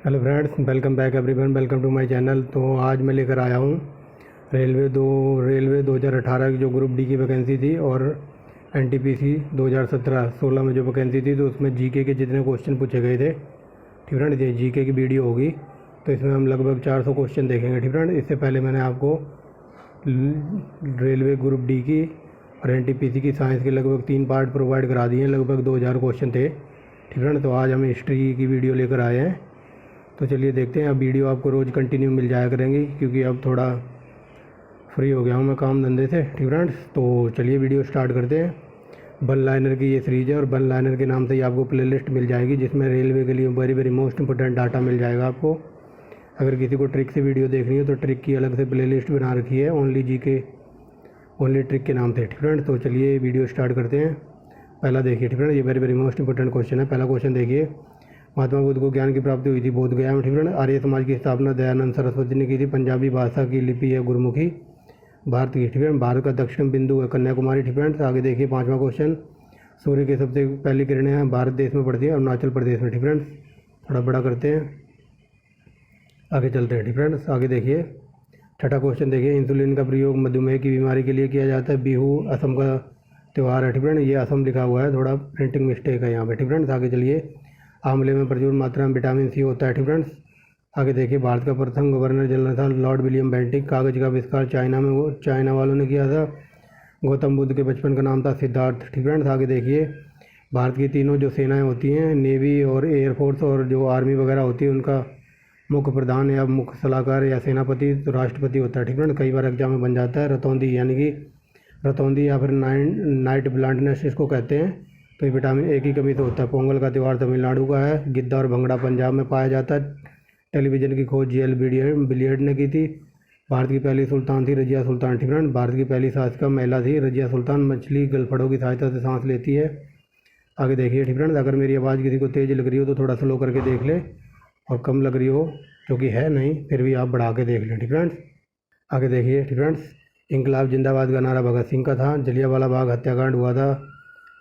Hello friends, welcome back everyone, welcome to my channel. तो आज मैं लेकर आया हूँ रेलवे 2018 की जो ग्रुप डी की वैकेंसी थी और एनटीपीसी 2017-16 में जो वैकेंसी थी, तो उसमें जीके के जितने क्वेश्चन पूछे गए थे, ठीक फ्रेंड, ये जीके की वीडियो होगी। तो इसमें हम लगभग 400 क्वेश्चन देखेंगे, ठीक फ्रेंड। इससे पहले मैंने आपको रेलवे ग्रुप डी की और एनटीपीसी की साइंस के लगभग 3 पार्ट प्रोवाइड करा दिए हैं, लगभग 2000 क्वेश्चन थे, ठीक फ्रेंड। तो आज हम हिस्ट्री की वीडियो लेकर आए हैं। तो चलिए देखते हैं। अब वीडियो आपको रोज़ कंटिन्यू मिल जाया करेंगी, क्योंकि अब थोड़ा फ्री हो गया हूँ मैं काम धंधे से, ठीक फ्रेंड्स। तो चलिए वीडियो स्टार्ट करते हैं। वन लाइनर की ये सीरीज है और वन लाइनर के नाम से ही आपको प्लेलिस्ट मिल जाएगी, जिसमें रेलवे के लिए very very most important data मिल जाएगा आपको। अगर किसी को ट्रिक से वीडियो देखनी है तो ट्रिक की अलग से प्लेलिस्ट बना रखी है, ओनली जीके ओनली ट्रिक के नाम से, ठीक फ्रेंड। तो चलिए वीडियो स्टार्ट करते हैं। पहला देखिए, ठीक फ्रेंड, ये very very most important question है। पहला क्वेश्चन देखिए, महात्मा बुद्ध को ज्ञान की प्राप्ति हुई थी बोध गया में, ठीक फ्रेंड। आर्य समाज की स्थापना दयानंद सरस्वती ने की थी। पंजाबी भाषा की लिपि है गुरमुखी। भारत की, ठीक है, भारत का दक्षिण बिंदु है कन्याकुमारी, ठीक फ्रेंड्स। आगे देखिए पांचवा क्वेश्चन, सूर्य की सबसे पहली किरणें हैं भारत देश में पड़ती है, अरुणाचल प्रदेश में, ठीक फ्रेंड्स। थोड़ा बड़ा करते हैं, आगे चलते हैं, ठीक फ्रेंड्स। आगे देखिए छठा क्वेश्चन देखिए, इंसुलिन का प्रयोग मधुमेह की बीमारी के लिए किया जाता है। बिहू असम का त्यौहार है, ठीक फ्रेंड। ये असम लिखा हुआ है, थोड़ा प्रिंटिंग मिस्टेक है यहाँ पे, ठीक फ्रेंड्स। आगे चलिए, आंवले में प्रचुर मात्रा में विटामिन सी होता है, ठीक फ्रेंड्स। आगे देखिए, भारत का प्रथम गवर्नर जनरल था लॉर्ड विलियम बेंटिक। कागज़ का आविष्कार चाइना वालों ने किया था। गौतम बुद्ध के बचपन का नाम था सिद्धार्थ, ठीक फ्रेंड्स। आगे देखिए, भारत की तीनों जो सेनाएं होती हैं, नेवी और एयरफोर्स और जो आर्मी वगैरह होती है, उनका मुख्य प्रधान या मुख्य सलाहकार या सेनापति तो राष्ट्रपति होता है, ठीक फ्रेंड। कई बार एग्जाम में बन जाता है। रतौंधी यानी कि रतौंधी या फिर नाइट ब्लाइंडनेस इसको कहते हैं, तो ये विटामिन ए की कमी से होता है। पोंगल का त्यौहार तमिलनाडु का है। गिद्दा और भंगड़ा पंजाब में पाया जाता है। टेलीविज़न की खोज जेल बिलियर्ड ने की थी। भारत की पहली सुल्तान थी रजिया सुल्तान, ठीक फ्रेंड। भारत की पहली शासिका महिला थी रजिया सुल्तान। मछली गलफड़ों की सहायता से सांस लेती है। आगे देखिए, ठीक फ्रेंड, अगर मेरी आवाज़ किसी को तेज़ लग रही हो तो थोड़ा स्लो करके देख ले, और कम लग रही हो, क्योंकि है नहीं, फिर भी आप बढ़ा के देख लें, ठीक फ्रेंड्स। आगे देखिए, ठीक फ्रेंड्स, इंकलाब जिंदाबाद का नारा भगत सिंह का था। जलियांवाला बाग हत्याकांड हुआ था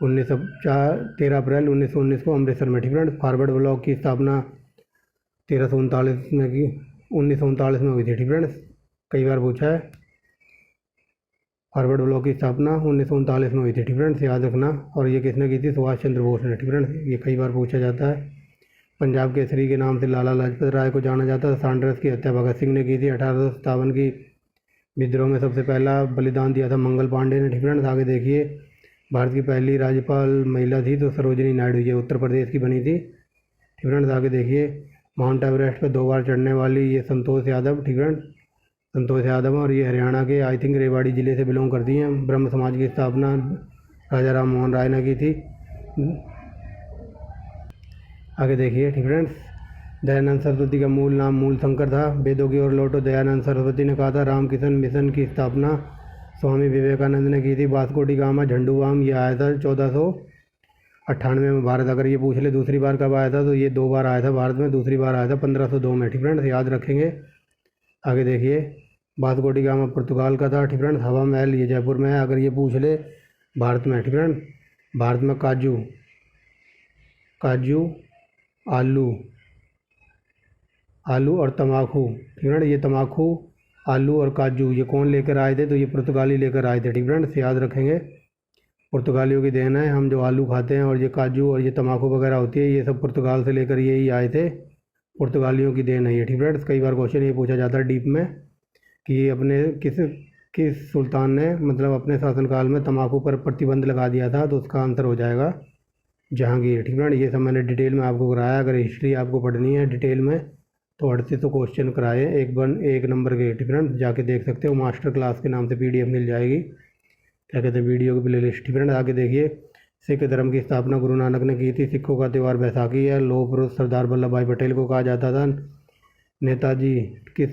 13 अप्रैल 1919 को अमृतसर में, ठीक फ्रेंड्स। फॉरवर्ड ब्लॉक की स्थापना 1939 में हुई थी, ठीक फ्रेंड्स। कई बार पूछा है, फॉरवर्ड ब्लॉक की स्थापना 1939 में हुई थी, ठीक फ्रेंड्स, याद रखना। और ये किसने की थी? सुभाष चंद्र बोस ने, ठीक फ्रेंड्स। ये कई बार पूछा जाता है। पंजाब केसरी के नाम से लाला लाजपत राय को जाना जाता है। सांड्रस की हत्या भगत सिंह ने की थी। 1857 की विद्रोह में सबसे पहला बलिदान दिया था मंगल पांडे ने, ठीक फ्रेंड्स। आगे देखिए, भारत की पहली राज्यपाल महिला थी तो सरोजिनी नायडू, ये उत्तर प्रदेश की बनी थी, ठीक फ्रेंड्स। आगे देखिए, माउंट एवरेस्ट पर 2 बार चढ़ने वाली ये संतोष यादव, ठीक फ्रेंड्स, संतोष यादव, और ये हरियाणा के आई थिंक रेवाड़ी ज़िले से बिलोंग करती हैं। ब्रह्म समाज की स्थापना राजा राम मोहन राय ने की थी। आगे देखिए, ठीक फ्रेंड्स, दयानंद सरस्वती का मूल नाम मूलशंकर था। वेदों की ओर लौटो, दयानंद सरस्वती ने कहा था। रामकिशन मिशन की स्थापना स्वामी विवेकानंद ने की थी। वास्को डी गामा झंडूबाम ये आया था 1498 में भारत। अगर ये पूछ ले दूसरी बार कब आया था, तो ये 2 बार आया था भारत में। दूसरी बार आया था 1502 में, ठीक फ्रेंड्स, याद रखेंगे। आगे देखिए, वास्को डी गामा पुर्तगाल का था, ठीक फ्रेंड्स। हवा महल ये जयपुर में है। अगर ये पूछ ले भारत में, ठीक फ्रेंड, भारत में काजू आलू और तम्बाकू, ठीक है। ये तम्बाकू, आलू और काजू ये कौन लेकर आए थे? तो ये पुर्तगाली लेकर आए थे, ठीक फ्रेंड्स, याद रखेंगे। पुर्तगालियों की देन है। हम जो आलू खाते हैं और ये काजू और ये तम्बाकू वगैरह होती है, ये सब पुर्तगाल से लेकर यही आए थे। पुर्तगालियों की देन है ये, ठीक फ्रेंड्स। कई बार क्वेश्चन ये पूछा जाता है डीप में कि अपने किस सुल्तान ने मतलब अपने शासनकाल में तम्बाकू पर प्रतिबंध लगा दिया था, तो उसका आंसर हो जाएगा जहांगीर, ठीक फ्रेंड। ये सब मैंने डिटेल में आपको कराया। अगर हिस्ट्री आपको पढ़नी है डिटेल में तो 3800 क्वेश्चन कराए एक नंबर के, ठीक फ्रेंड, जाके देख सकते हो। मास्टर क्लास के नाम से PDF मिल जाएगी, क्या कहते हैं, वीडियो की प्लेलिस्ट, ठीक फ्रेंड। आगे देखिए, सिख धर्म की स्थापना गुरु नानक ने की थी। सिखों का त्यौहार बैसाखी है। लौह पुरुष सरदार वल्लभ भाई पटेल को कहा जाता था। नेताजी किस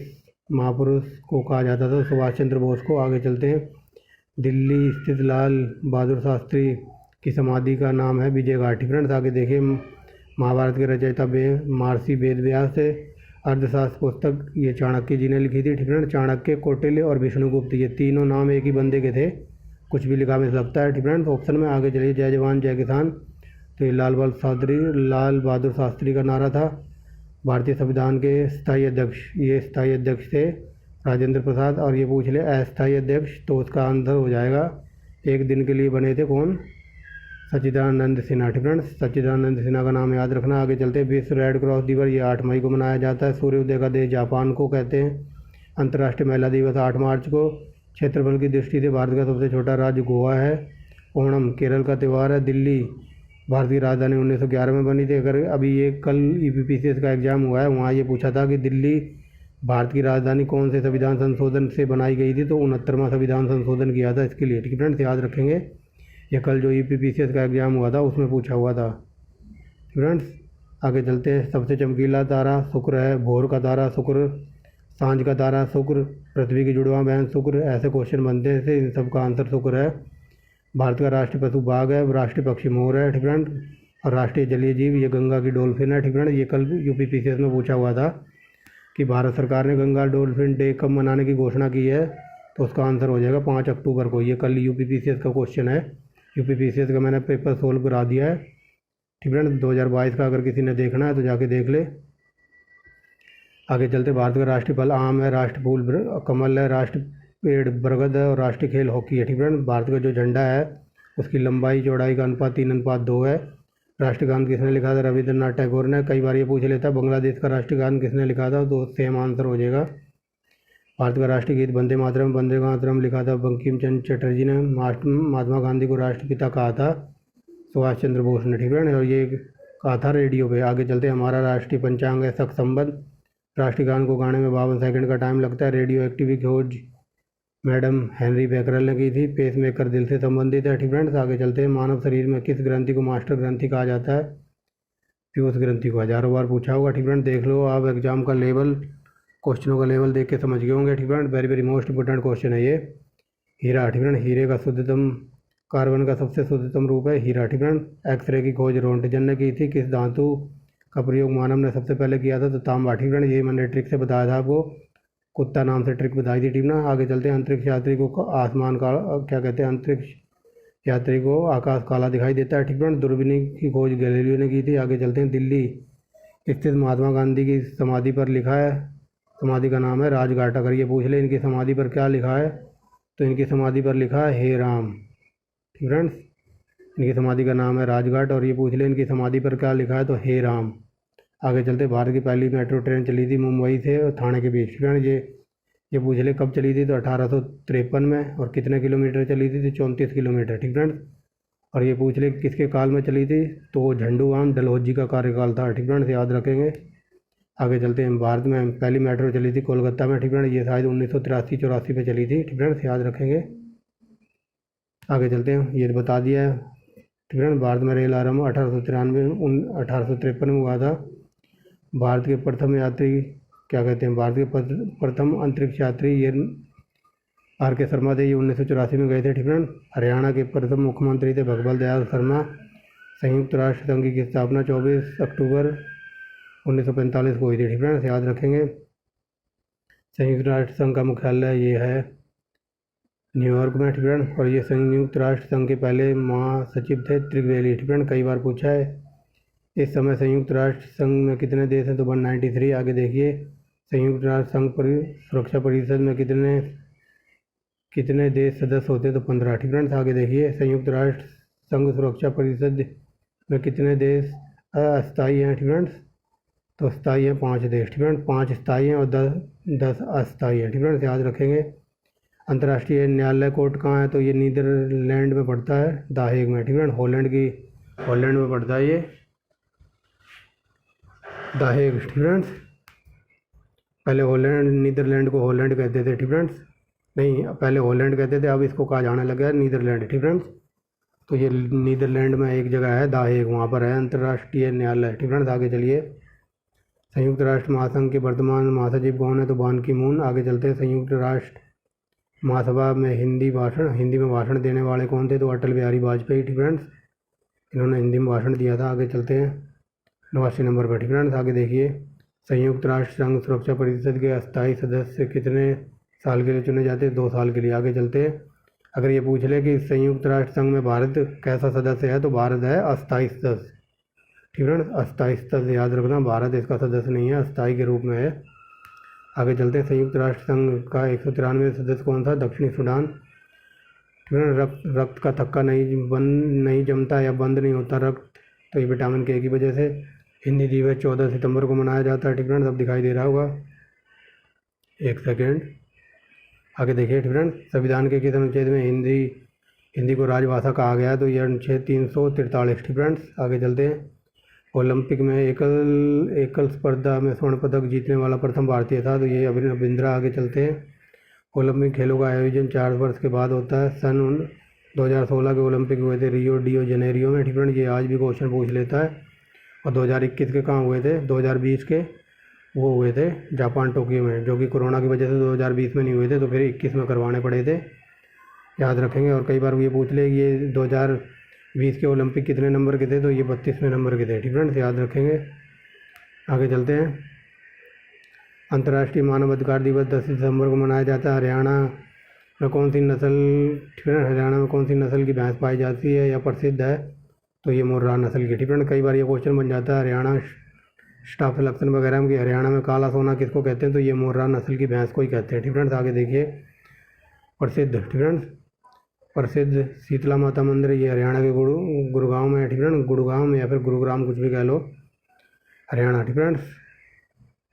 महापुरुष को कहा जाता था? सुभाष चंद्र बोस को। आगे चलते हैं, दिल्ली स्थित लाल बहादुर शास्त्री की समाधि का नाम है विजय घाट, ठीक फ्रेंड्स। आगे देखिए, महाभारत के रचयिता महर्षि वेद व्यास थे। अर्थशास्त्र पुस्तक ये चाणक्य जी ने लिखी थी, ठीक फ्रेंड। चाणक्य, कौटिल्य और विष्णुगुप्त ये तीनों नाम एक ही बंदे के थे, कुछ भी लिखा मिल सकता है, ठीक फ्रेंड, ऑप्शन में। आगे चलिए, जय जवान जय किसान, तो ये लाल बहादुर शास्त्री का नारा था। भारतीय संविधान के स्थायी अध्यक्ष, ये स्थायी अध्यक्ष थे राजेंद्र प्रसाद। और ये पूछ ले अस्थायी अध्यक्ष, तो उसका आंसर हो जाएगा एक दिन के लिए बने थे कौन, सच्चिदानंद सिन्हा। ठीक फ्रेंड्स, सच्चिदानंद सिन्हा का नाम याद रखना। आगे चलते हैं, विश्व रेड क्रॉस दिवस ये 8 मई को मनाया जाता है। सूर्योदय का देश जापान को कहते हैं। अंतर्राष्ट्रीय महिला दिवस 8 मार्च को। क्षेत्रफल की दृष्टि से भारत का सबसे छोटा राज्य गोवा है। ओणम केरल का त्यौहार है। दिल्ली भारत की राजधानी 1911 में बनी थी। अगर अभी ये कल यूपीपीसीएस का एग्जाम हुआ है, वहाँ ये पूछा था कि दिल्ली भारत की राजधानी कौन से संविधान संशोधन से बनाई गई थी, तो 69वां संविधान संशोधन किया था इसके लिए। ठीक है फ्रेंड्स, याद रखेंगे, ये कल जो यूपीपीसीएस का एग्जाम हुआ था उसमें पूछा हुआ था। फ्रेंड्स, आगे चलते हैं। सबसे चमकीला तारा शुक्र है। भोर का तारा शुक्र, सांझ का तारा शुक्र, पृथ्वी की जुड़वां बहन शुक्र। ऐसे क्वेश्चन बनते हैं, इन सब का आंसर शुक्र है। भारत का राष्ट्रीय पशु बाघ है। राष्ट्रीय पक्षी मोर है। ठीक फ्रेंड, और राष्ट्रीय जलीय जीव ये गंगा की डॉल्फिन है। ठीक फ्रेंड, ये कल यूपीपीसीएस में पूछा हुआ था कि भारत सरकार ने गंगा डॉल्फिन डे कब मनाने की घोषणा की है, तो उसका आंसर हो जाएगा 5 अक्टूबर को। ये कल यूपीपीसीएस का क्वेश्चन है। यूपीपीसीएस का मैंने पेपर सोल्व करा दिया है। ठीक फ्रेंड, 2022 का अगर किसी ने देखना है तो जाके देख ले। आगे चलते, भारत का राष्ट्रीय फल आम है। राष्ट्रीय फूल कमल है। राष्ट्रीय पेड़ बरगद है। और राष्ट्रीय खेल हॉकी है। ठीक फ्रेंड, भारत का जो झंडा है उसकी लंबाई चौड़ाई का अनुपात 3:2 है। राष्ट्रीय गान किसने लिखा था, रविंद्रनाथ टैगोर ने। कई बार ये पूछ लेता बांग्लादेश का राष्ट्रीय गान किसने लिखा था, तो सेम आंसर हो जाएगा। भारत का राष्ट्रीय गीत वंदे मातरम। वंदे मातरम लिखा था बंकिम चंद्र चटर्जी ने। महात्मा गांधी को राष्ट्रपिता कहा था सुभाष चंद्र बोस ने। ठीक है, और ये कहा था रेडियो पे। आगे चलते, हमारा राष्ट्रीय पंचांग है शक संबंध। राष्ट्रीय गान को गाने में 52 सेकंड का टाइम लगता है। रेडियो एक्टिव की खोज मैडम हेनरी बैकरल ने की थी। पेस मेकर दिल से संबंधित है। ठीक फ्रेंड्स, आगे चलते हैं। मानव शरीर में किस ग्रंथि को मास्टर ग्रंथि कहा जाता है, पीयूष ग्रंथि को। हजारों बार पूछा होगा। ठीक फ्रेंड, देख लो आप एग्जाम का लेवल, क्वेश्चनों का लेवल देख के समझ गए होंगे। ठीक friend, very very most important question है ये। हीरा। ठीक फ्रेंड, हीरे का शुद्धतम, कार्बन का सबसे शुद्धतम रूप है हीरा। ठीक फ्रेंड, एक्सरे की खोज रोंटगन ने की थी। किस धातु का प्रयोग मानव ने सबसे पहले किया था, तो तांबा। ठीक फ्रेंड, ये मैंने ट्रिक से बताया था आपको, कुत्ता नाम से ट्रिक बताई थी। ठीक ना। आगे चलते हैं। अंतरिक्ष यात्री को आसमान का क्या कहते हैं, अंतरिक्ष यात्री को आकाश काला दिखाई देता है। ठीक फ्रेंड, दूरबीन की खोज गैलीलियो ने की थी। आगे चलते हैं। दिल्ली स्थित महात्मा गांधी की समाधि पर लिखा है, समाधि का नाम है राजघाट। अगर ये पूछ ले इनकी समाधि पर क्या लिखा है, तो इनकी समाधि पर लिखा है हे राम। ठीक फ्रेंड्स, इनकी समाधि का नाम है राजघाट। और ये पूछ ले इनकी समाधि पर क्या लिखा है, तो हे राम। आगे चलते, भारत की पहली मेट्रो ट्रेन चली थी मुंबई से और ठाणे के बीच। ठीक है, ये पूछ ले कब चली थी, तो 1853 में। और कितने किलोमीटर चली थी, तो 34 किलोमीटर। ठीक फ्रेंड्स, और ये पूछ ले किसके काल में चली थी, तो झंडूराम डलहौजी का कार्यकाल था। ठीक फ्रेंड्स, याद रखेंगे। आगे चलते हैं। भारत में पहली मेट्रो चली थी कोलकाता में। ठीक फ्रेंड्स, ये शायद 1983-84 में चली थी। ठीक फ्रेंड्स, याद रखेंगे। आगे चलते हैं। ये बता दिया है। ठीक फ्रेंड्स, भारत में रेल आरंभ 1853 में हुआ था। भारत के प्रथम यात्री क्या कहते हैं, भारत के प्रथम अंतरिक्ष यात्री ये आर के शर्मा थे। ये 1984 में गए थे। ठीक है। हरियाणा के प्रथम मुख्यमंत्री थे भगवल दयाल शर्मा। संयुक्त राष्ट्र संघ की स्थापना 24 अक्टूबर 1945 को हुई थी। ठीक है, याद रखेंगे। संयुक्त राष्ट्र संघ का मुख्यालय ये है न्यूयॉर्क में। ठीक है, और ये संयुक्त राष्ट्र संघ के पहले महासचिव थे त्रिवेली। ठीक है, कई बार पूछा है। इस समय संयुक्त राष्ट्र संघ में कितने देश हैं, तो 193। आगे देखिए, संयुक्त राष्ट्र संघ सुरक्षा परिषद में कितने देश सदस्य होते हैं, तो 15। ठीक है, आगे देखिए, संयुक्त राष्ट्र संघ सुरक्षा परिषद में कितने देश अस्थायी हैं। ठीक है, तो स्थायी हैं 5 देश। ठीक है, 5 स्थायी हैं और 10 अस्थायी हैं। ठीक है, याद रखेंगे। अंतर्राष्ट्रीय न्यायालय कोर्ट कहाँ है, तो ये नीदरलैंड में पड़ता है, द हेग में। ठीक है, हॉलैंड में पड़ता है ये द हेग। ठीक है, पहले नीदरलैंड को हॉलैंड कहते थे। ठीक है, नहीं पहले हॉलैंड कहते थे, अब इसको कहा जाने लगा है नीदरलैंड। ठीक है, तो ये नीदरलैंड में एक जगह है द हेग, वहाँ पर है अंतर्राष्ट्रीय न्यायालय। ठीक है, आगे चलिए। संयुक्त राष्ट्र महासंघ के वर्तमान महासचिव कौन है, तो बान की मून। आगे चलते हैं। संयुक्त राष्ट्र महासभा में हिंदी में भाषण देने वाले कौन थे, तो अटल बिहारी वाजपेयी। ठीक है, इन्होंने हिंदी में भाषण दिया था। आगे चलते हैं 89 नंबर पर। ठीक है, आगे देखिए। संयुक्त राष्ट्र संघ सुरक्षा परिषद के अस्थायी सदस्य कितने साल के लिए चुने जाते हैं, 2 साल के लिए। आगे चलते हैं। अगर ये पूछ ले कि संयुक्त राष्ट्र संघ में भारत कैसा सदस्य है, तो भारत है अस्थायी सदस्य। ठीक है फ्रेंड्स। अस्थायी स्तर से याद रखना, भारत इसका सदस्य नहीं है, अस्थायी के रूप में है। आगे चलते हैं, संयुक्त राष्ट्र संघ का 193 सदस्य कौन था? दक्षिणी सूडान। ठीक है, रक्त का थक्का नहीं जमता या बंद नहीं होता रक्त, तो ये विटामिन के की वजह से। हिंदी दिवस 14 सितंबर को मनाया जाता है। ठीक है, अब दिखाई दे रहा होगा, एक सेकेंड। आगे देखिए ठीक है, संविधान के किस अनुच्छेद में हिंदी को राजभाषा कहा गया है? तो ये अनुच्छेद 343। ठीक है, आगे चलते हैं। ओलंपिक में एकल स्पर्धा में स्वर्ण पदक जीतने वाला प्रथम भारतीय था, तो ये अभिनव बिंद्रा। आगे चलते हैं। ओलंपिक खेलों का आयोजन 4 वर्ष के बाद होता है। सन 2016 के ओलंपिक हुए थे रियो डी जनेरियो में। ठीक है, ये आज भी क्वेश्चन पूछ लेता है। और 2021 के कहाँ हुए थे? 2020 के वो हुए थे जापान टोक्यो में, जो कि कोरोना की वजह से 2020 में नहीं हुए थे, तो फिर 21 में करवाने पड़े थे, याद रखेंगे। और कई बार ये पूछ ले कि ये 2020 के ओलंपिक कितने नंबर के थे? तो ये 32वें नंबर के थे। ठीक है, याद रखेंगे। आगे चलते हैं। अंतर्राष्ट्रीय मानव अधिकार दिवस 10 दिसंबर को मनाया जाता है। हरियाणा में कौन सी नस्ल ठीक है हरियाणा में कौन सी नस्ल की भैंस पाई जाती है या प्रसिद्ध है? तो ये मुर्रा नस्ल की। ठीक है, कई बार ये क्वेश्चन बन जाता है हरियाणा स्टाफ सिलेक्शन वगैरह में कि हरियाणा में काला सोना किसको कहते हैं? तो ये मुर्रा नस्ल की भैंस को ही कहते हैं। ठीक है, आगे देखिए। प्रसिद्ध ठीक है, प्रसिद्ध शीतला माता मंदिर, ये हरियाणा के गुड़गांव में है। ठीक है, गुड़गांव में या फिर गुरुग्राम, कुछ भी कह लो, हरियाणा। ठीक है,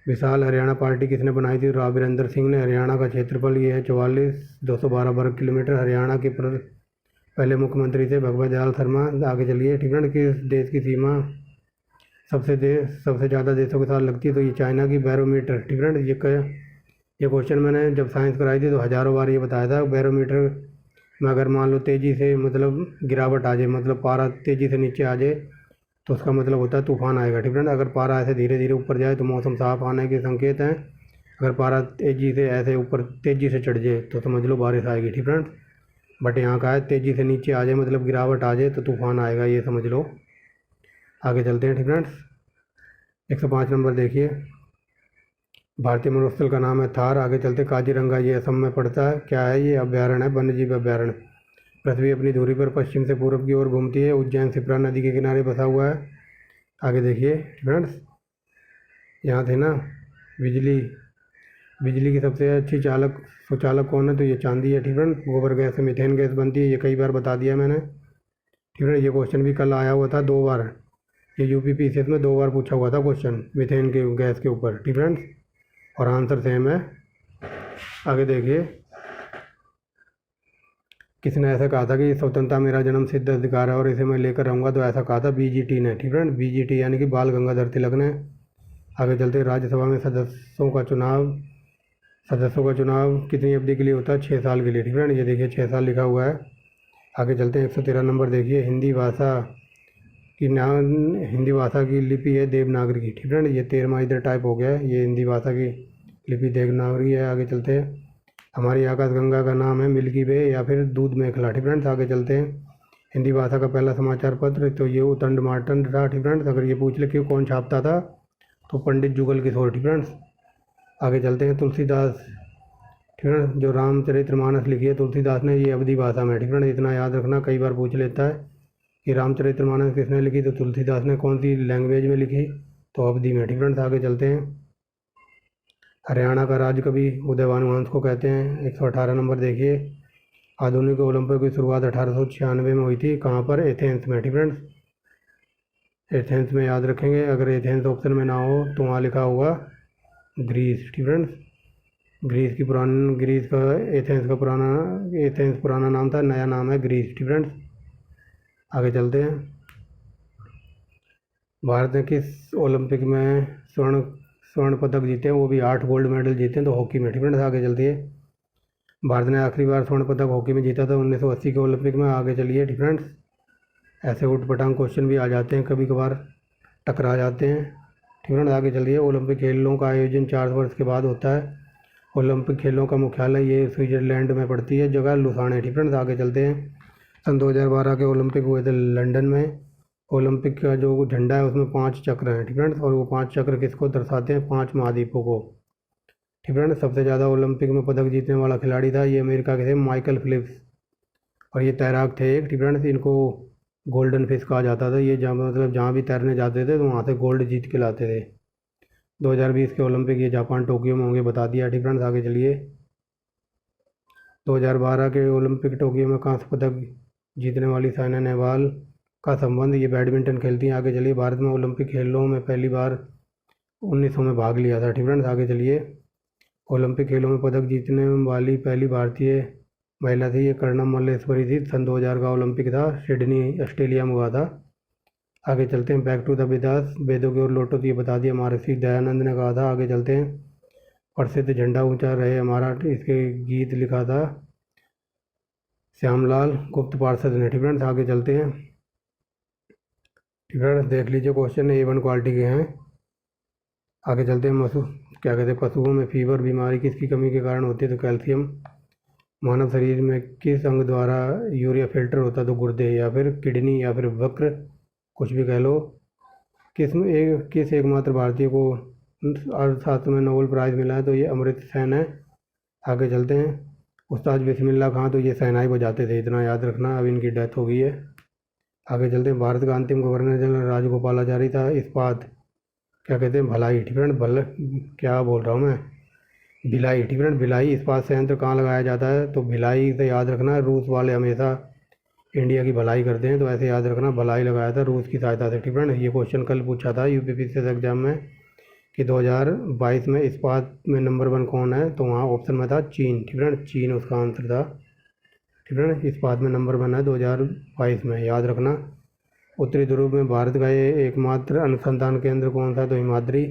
विशाल हरियाणा पार्टी किसने बनाई थी? राव वीरेंद्र सिंह ने। हरियाणा का क्षेत्रफल ये है 44,212 वर्ग किलोमीटर। हरियाणा के पहले मुख्यमंत्री थे भगवत दयाल शर्मा। आगे चलिए। ठीक है, किस देश की सीमा सबसे ज़्यादा देशों के साथ लगती है? तो ये चाइना की। बैरोमीटर ठीक है, ये क्वेश्चन मैंने जब साइंस कराई थी तो हज़ारों बार ये बताया था। बैरोमीटर में अगर मान लो तेज़ी से मतलब गिरावट आ जाए, मतलब पारा तेज़ी से नीचे आ जाए, तो उसका मतलब होता है तूफान आएगा। ठीक है, अगर पारा ऐसे धीरे धीरे ऊपर जाए तो मौसम साफ आने के संकेत हैं। अगर पारा तेज़ी से ऐसे ऊपर तेज़ी से चढ़ जाए तो समझ लो बारिश आएगी। ठीक है, बट यहाँ का है तेज़ी से नीचे आ जाए मतलब गिरावट आ जाए तो तूफान आएगा, ये समझ लो। आगे चलते हैं। ठीक है, 105 नंबर देखिए। भारतीय मरुस्थल का नाम है थार। आगे चलते। काजीरंगा ये असम में पड़ता है। क्या है ये? अभ्यारण्य है, वन्यजीव अभ्यारण्य। पृथ्वी अपनी धुरी पर पश्चिम से पूर्व की ओर घूमती है। उज्जैन शिप्रा नदी के किनारे बसा हुआ है। आगे देखिए फ्रेंड्स, यहाँ थे ना बिजली की सबसे अच्छी सुचालक कौन है? तो ये चांदी है। ठीक है, गोबर गैस से मीथेन गैस बनती है, ये कई बार बता दिया मैंने। ठीक है, ये क्वेश्चन भी कल आया हुआ था 2 बार। ये UPPCS में 2 बार पूछा हुआ था क्वेश्चन मीथेन के गैस के ऊपर। ठीक है, और आंसर सेम है। आगे देखिए, किसने ऐसा कहा था कि स्वतंत्रता मेरा जन्म सिद्ध अधिकार है और इसे मैं लेकर रहूँगा? तो ऐसा कहा था BGT ने। ठीक है, BGT यानी कि बाल गंगाधर तिलक ने। आगे चलते। राज्यसभा में सदस्यों का चुनाव कितनी अवधि के लिए होता है? 6 साल के लिए। ठीक है, ये देखिए 6 साल लिखा हुआ है। आगे चलते हैं। 113 नंबर देखिए। हिंदी भाषा की लिपि है देवनागरी। ठीक है, ये 13वां इधर टाइप हो गया है, ये हिंदी भाषा की लिपि देवनागरी है। आगे चलते हैं। हमारी आकाशगंगा का नाम है मिल्की वे या फिर दूध मेखला। ठीक है, आगे चलते हैं। हिंदी भाषा का पहला समाचार पत्र, तो ये उतंड मार्टन था। ठीक है, अगर ये पूछ ले कि कौन छापता था तो पंडित जुगल किशोर। ठीक है, आगे चलते हैं। तुलसीदास ठीक है, जो रामचरितमानस लिखी है तुलसीदास ने, ये अवधी भाषा में। ठीक है, इतना याद रखना, कई बार पूछ लेता है कि रामचरितमानस किसने लिखी? तो तुलसीदास ने। कौन सी लैंग्वेज में लिखी? तो अवधी में। ठीक है, आगे चलते हैं। हरियाणा का राज्य कवि उदय भानुवंश को कहते हैं। 118 नंबर देखिए। आधुनिक ओलंपिक की शुरुआत 1896 में हुई थी। कहाँ पर? एथेंस में। ठीक है, एथेंस में याद रखेंगे। अगर एथेंस ऑप्शन में ना हो तो वहाँ लिखा होगा ग्रीस। ठीक है, ग्रीस का एथेंस पुराना नाम था, नया नाम है ग्रीस। ठीक है, आगे चलते हैं। भारत ने किस ओलंपिक में स्वर्ण पदक जीते हैं? वो भी 8 गोल्ड मेडल जीते हैं, तो हॉकी में। ठीक है, आगे चलती है। भारत ने आखिरी बार स्वर्ण पदक हॉकी में जीता था 1980 के ओलंपिक में। आगे चलिए। ठीक है, ऐसे उटपटांग क्वेश्चन भी आ जाते हैं, कभी कभार टकरा जाते हैं। ठीक है, आगे चलिए। ओलंपिक खेलों का आयोजन 4 वर्ष के बाद होता है। ओलंपिक खेलों का मुख्यालय ये स्विट्जरलैंड में पड़ती है, जगह लुसान है। ठीक है, आगे चलते हैं। सन 2012 के ओलंपिक हुए थे लंदन में। ओलंपिक का जो झंडा है उसमें 5 चक्र हैं। ठीक है, और वो 5 चक्र किसको दर्शाते हैं? 5 महाद्वीपों को। ठीक है, सबसे ज़्यादा ओलंपिक में पदक जीतने वाला खिलाड़ी था ये अमेरिका के थे, माइकल फिलिप्स। और ये तैराक थे एक। ठीक है, इनको गोल्डन फिश कहा जाता था। ये जहाँ मतलब जहाँ भी तैरने जाते थे तो वहाँ से गोल्ड जीत के लाते थे। 2020 के ओलंपिक ये जापान टोक्यो में होंगे बता दिया। ठीक फ्रेंड्स, आगे चलिए। 2012 के ओलंपिक टोक्यो में कांस्य पदक जीतने वाली साइना नेहवाल का संबंध, ये बैडमिंटन खेलती हैं। आगे चलिए। भारत में ओलंपिक खेलों में पहली बार 1900 में भाग लिया था। ठीक फ्रेंड्स, आगे चलिए। ओलंपिक खेलों में पदक जीतने वाली पहली भारतीय महिला थी, ये कर्णम मल्लेश्वरी थी। सन 2000 का ओलंपिक था, सिडनी ऑस्ट्रेलिया में हुआ था। आगे चलते हैं। बैक टू द वेदास, वेदों की ओर लौटो, तो ये बता दिया महर्षि दयानंद ने कहा था। आगे चलते हैं। प्रसिद्ध झंडा ऊंचा रहे हमारा, इसके गीत लिखा था श्यामलाल गुप्त पार्षद ने। ठीक फ्रेंड्स, आगे चलते हैं। ठीक फ्रेंड्स, देख लीजिए क्वेश्चन A1 क्वालिटी के हैं। आगे चलते हैं। क्या कहते हैं, पशुओं में फीवर बीमारी किसकी कमी के कारण होती है, तो कैल्शियम। मानव शरीर में किस अंग द्वारा यूरिया फिल्टर होता है, तो गुर्दे या फिर किडनी या फिर वक्र, कुछ भी कह लो। किस एकमात्र भारतीय को अर्थशास्त्र में नोबेल प्राइज़ मिला है, तो ये अमृत सेन है। आगे चलते हैं। उस्ताद बिस्मिल्लाह खां, तो ये शहनाई बजाते थे, इतना याद रखना। अब इनकी डेथ हो गई है। आगे चलते हैं। भारत का अंतिम गवर्नर जनरल राजगोपालाचारी था। इस्पात क्या कहते हैं, भलाई। ठीक है, क्या बोल रहा हूँ मैं, भिलाई। ठीक है, भिलाई इस्पात संयंत्र कहाँ लगाया जाता है, तो भिलाई से याद रखना। रूस वाले हमेशा इंडिया की भलाई करते हैं, तो ऐसे याद रखना, भलाई लगाया था रूस की सहायता से। ठीक है, ये क्वेश्चन कल पूछा था UPPCS एग्जाम में कि 2022 में इस्पात में नंबर 1 कौन है, तो वहाँ ऑप्शन में था चीन। ठीक है, चीन उसका आंसर था। ठीक है, इस्पात में नंबर 1 है 2022 में, याद रखना। उत्तरी ध्रुव में भारत का ये एकमात्र अनुसंधान केंद्र कौन सा, तो हिमाद्री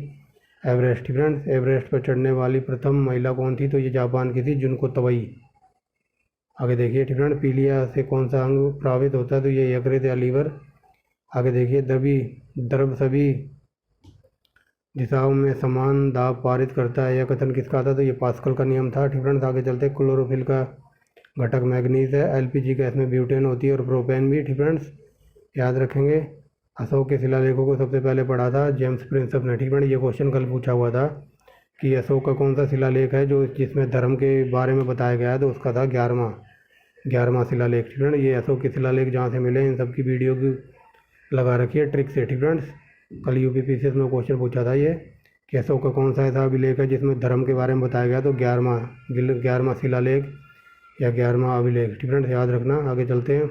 एवरेस्ट। ठीक है, एवरेस्ट पर चढ़ने वाली प्रथम महिला कौन थी, तो ये जापान की थी, जुनको तवई। आगे देखिए। ठीक है, पीलिया से कौन सा अंग प्रभावित होता है, तो ये यकृत या लीवर। आगे देखिए। द्रव सभी दिशाओं में समान दाब पारित करता है, यह कथन किसका था, तो ये पास्कल का नियम था। ठीक है, आगे चलते। क्लोरोफिल का घटक मैग्नीज है। LPG गैस में ब्यूटेन होती है और प्रोपेन भी। ठीक है, याद रखेंगे। अशोक के शिलालेखों को सबसे पहले पढ़ा था जेम्स प्रिंसप ने। ठीक है, ये क्वेश्चन कल पूछा हुआ था कि अशोक का कौन सा शिलालेख है जो जिसमें धर्म के बारे में बताया गया है, तो उसका था 11वां शिलालेख। ठीक है, ये अशोक के शिलालेख जहाँ से मिले इन सब की वीडियो की लगा रखी है ट्रिक से। ठीक है, कल UPPCS में क्वेश्चन पूछा था ये कि अशोक का कौन सा ऐसा अभिलेख है जिसमें धर्म के बारे में बताया गया, तो 11वां शिलालेख या 11वां अभिलेख। ठीक है, याद रखना। आगे चलते हैं।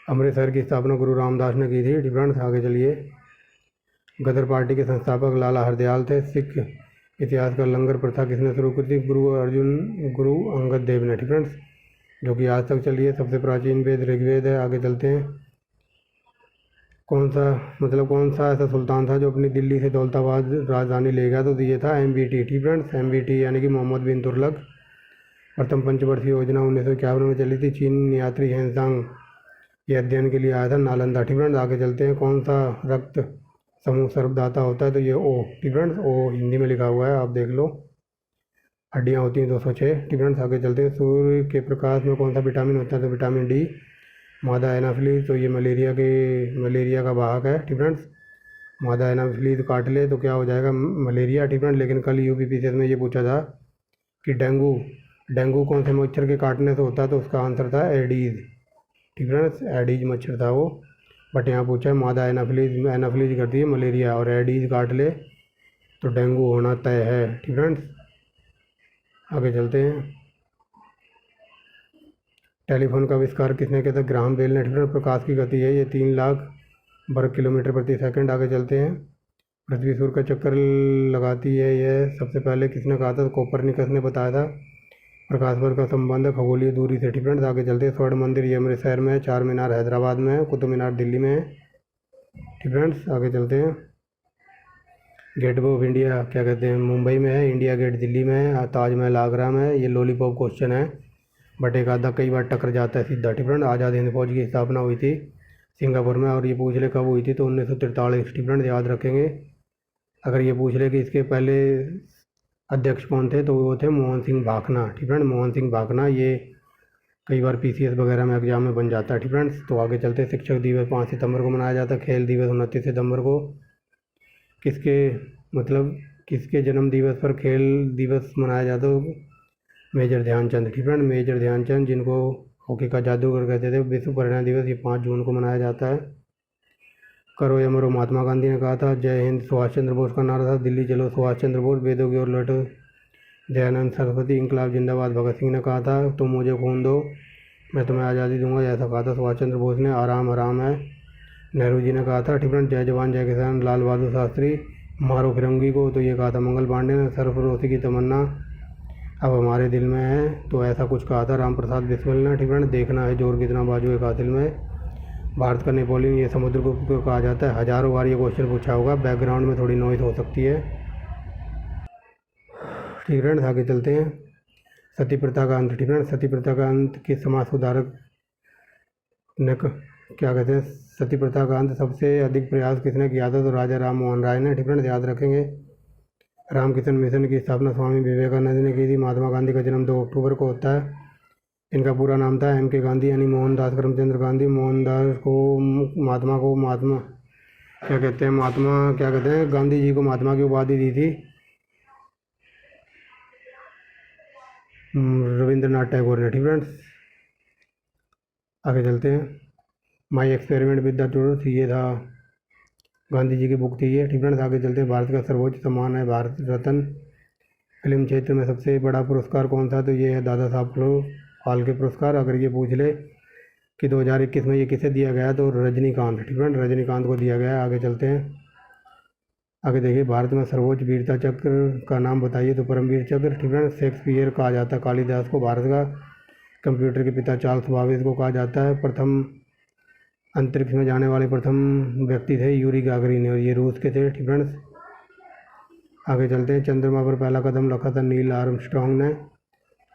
अमृतसर की स्थापना गुरु रामदास ने की थी। ठीक है, आगे चलिए। गदर पार्टी के संस्थापक लाला हरदयाल थे। सिख इतिहास का लंगर प्रथा किसने शुरू की थी, गुरु अंगद देव ने। ठीक है, जो कि आज तक चलिए सबसे प्राचीन वेद ऋग्वेद है। आगे चलते हैं। कौन सा ऐसा सुल्तान था जो अपनी दिल्ली से दौलताबाद राजधानी ले गया, तो ये था MBT। ठीक है, MBT यानी कि मोहम्मद बिन तुगलक। प्रथम पंचवर्षीय योजना 1951 में चली थी। चीन यात्री हेनसांग ये अध्ययन के लिए आया था नालंदा। ठीक है, आगे चलते हैं। कौन सा रक्त समूह सर्वदाता होता है, तो ये O। ठीक है, O हिंदी में लिखा हुआ है, आप देख लो। हड्डियाँ होती हैं 206। ठीक है, आगे चलते हैं। सूर्य के प्रकाश में कौन सा विटामिन होता है, तो विटामिन D। मादा एनाफिलीज, तो ये मलेरिया का वाहक है। ठीक है, मादा एनाफिलीज काट ले तो क्या हो जाएगा, मलेरिया। ठीक है, लेकिन कल UPPCS में ये पूछा था कि डेंगू कौन से मच्छर के काटने से होता है, तो उसका आंसर था एडीज। ठीक है, एडीज मच्छर था वो, बट यहाँ पूछा है मादा एनाफिलीज करती है मलेरिया, और एडीज काट ले तो डेंगू होना तय है। ठीक है, आगे चलते हैं। टेलीफोन का आविष्कार किसने किया था, ग्राहम बेल ने। ठीक है, प्रकाश की गति है ये 3 लाख वर्ग किलोमीटर प्रति सेकंड। आगे चलते हैं। पृथ्वी सूर्य का चक्कर लगाती है, यह सबसे पहले किसने कहा था, तो कोपरनिकस ने बताया था। प्रकाश वर्ग का संबंध है खगोलीय दूरी से। ठीक है, आगे चलते हैं। स्वर्ण मंदिर ये अमृतसर में है, चार मीनार हैदराबाद में है, कुतुब मीनार दिल्ली में है। ठीक है, आगे चलते हैं। गेट वे ऑफ इंडिया क्या कहते हैं, मुंबई में है। इंडिया गेट दिल्ली में है। ताजमहल आगरा में है। ये लॉलीपॉप क्वेश्चन है, बट एक आधा कई बार टकर जाता है सीधा। ठीक है, आज़ाद हिंद फौज की स्थापना हुई थी सिंगापुर में, और ये पूछ ले कब हुई थी, तो 1943। ठीक है, याद रखेंगे। अगर ये पूछ ले कि इसके पहले अध्यक्ष कौन थे, तो वो थे मोहन सिंह भाकना। ठीक है, मोहन सिंह भाकना, ये कई बार PCS वगैरह में एग्जाम में बन जाता है। ठीक है, तो आगे चलते। शिक्षक दिवस 5 सितंबर को मनाया जाता है। खेल दिवस 29 सितंबर को। किसके जन्म दिवस पर खेल दिवस मनाया जाता है, मेजर ध्यानचंद। ठीक है, मेजर ध्यानचंद, जिनको हॉकी का जादूगर कहते थे। विश्व पर्यावरण दिवस ये 5 जून को मनाया जाता है। करो या मरो महात्मा गांधी ने कहा था। जय हिंद सुभाष चंद्र बोस का नारा था। दिल्ली चलो सुभाष चंद्र बोस, वेदों की ओर लौटो दयानंद सरस्वती, इंकलाब जिंदाबाद भगत सिंह ने कहा था। तुम मुझे खून दो मैं तुम्हें आज़ादी दूंगा, ऐसा कहा था सुभाष चंद्र बोस ने। आराम हराम है नेहरू जी ने कहा था। ठीक, जय जवान जय किसान लाल बहादुर शास्त्री, मारो फिरंगी को तो ये कहा था मंगल पांडे ने। सरफरोशी की तमन्ना अब हमारे दिल में है, तो ऐसा कुछ कहा था राम प्रसाद बिस्मिल ने। ठीक है, देखना है जोर कितना बाजू है कातिल में। भारत का नेपोलियन ये समुद्रगुप्त को कहा जाता है। हज़ारों बार ये क्वेश्चन पूछा होगा, बैकग्राउंड में थोड़ी नॉइज़ हो सकती है। ठीक है, आगे चलते हैं। सती प्रथा का अंत। ठीक है, सती प्रथा का अंत किस समाज सुधारक ने क्या कहते हैं, सती प्रथा का अंत सबसे अधिक प्रयास किसने किया था? तो राजा राम मोहन राय ने। ठीक है, याद रखेंगे। रामकृष्ण मिशन की स्थापना स्वामी विवेकानंद ने की थी। महात्मा गांधी का जन्म 2 अक्टूबर को होता है। इनका पूरा नाम था M.K. गांधी, यानी मोहनदास करमचंद गांधी। मोहनदास को महात्मा क्या कहते हैं, गांधी जी को महात्मा की उपाधि दी थी रविंद्रनाथ टैगोर ने। ठीक है, आगे चलते हैं। My experiment with the truth ये था गांधी जी की बुक थी ये। ठीक है, आगे चलते हैं। भारत का सर्वोच्च सम्मान है भारत रत्न। फिल्म क्षेत्र में सबसे बड़ा पुरस्कार कौन सा? तो ये है दादा साहब फाल्के पुरस्कार। अगर ये पूछ ले कि 2021 में ये किसे दिया गया तो रजनीकांत। ठीक है, रजनीकांत को दिया गया है। आगे चलते हैं। आगे देखिए, भारत में सर्वोच्च वीरता चक्र का नाम बताइए तो परमवीर चक्र। ठीक है, शेक्सपियर कहा जाता है कालिदास को भारत का। कंप्यूटर के पिता चार्ल्स बाबेज को कहा जाता है। प्रथम अंतरिक्ष में जाने वाले प्रथम व्यक्ति थे यूरी गागरिन, और ये रूस के थे। ठीक है, आगे चलते हैं। चंद्रमा पर पहला कदम रखा था नील आर्मस्ट्रांग ने।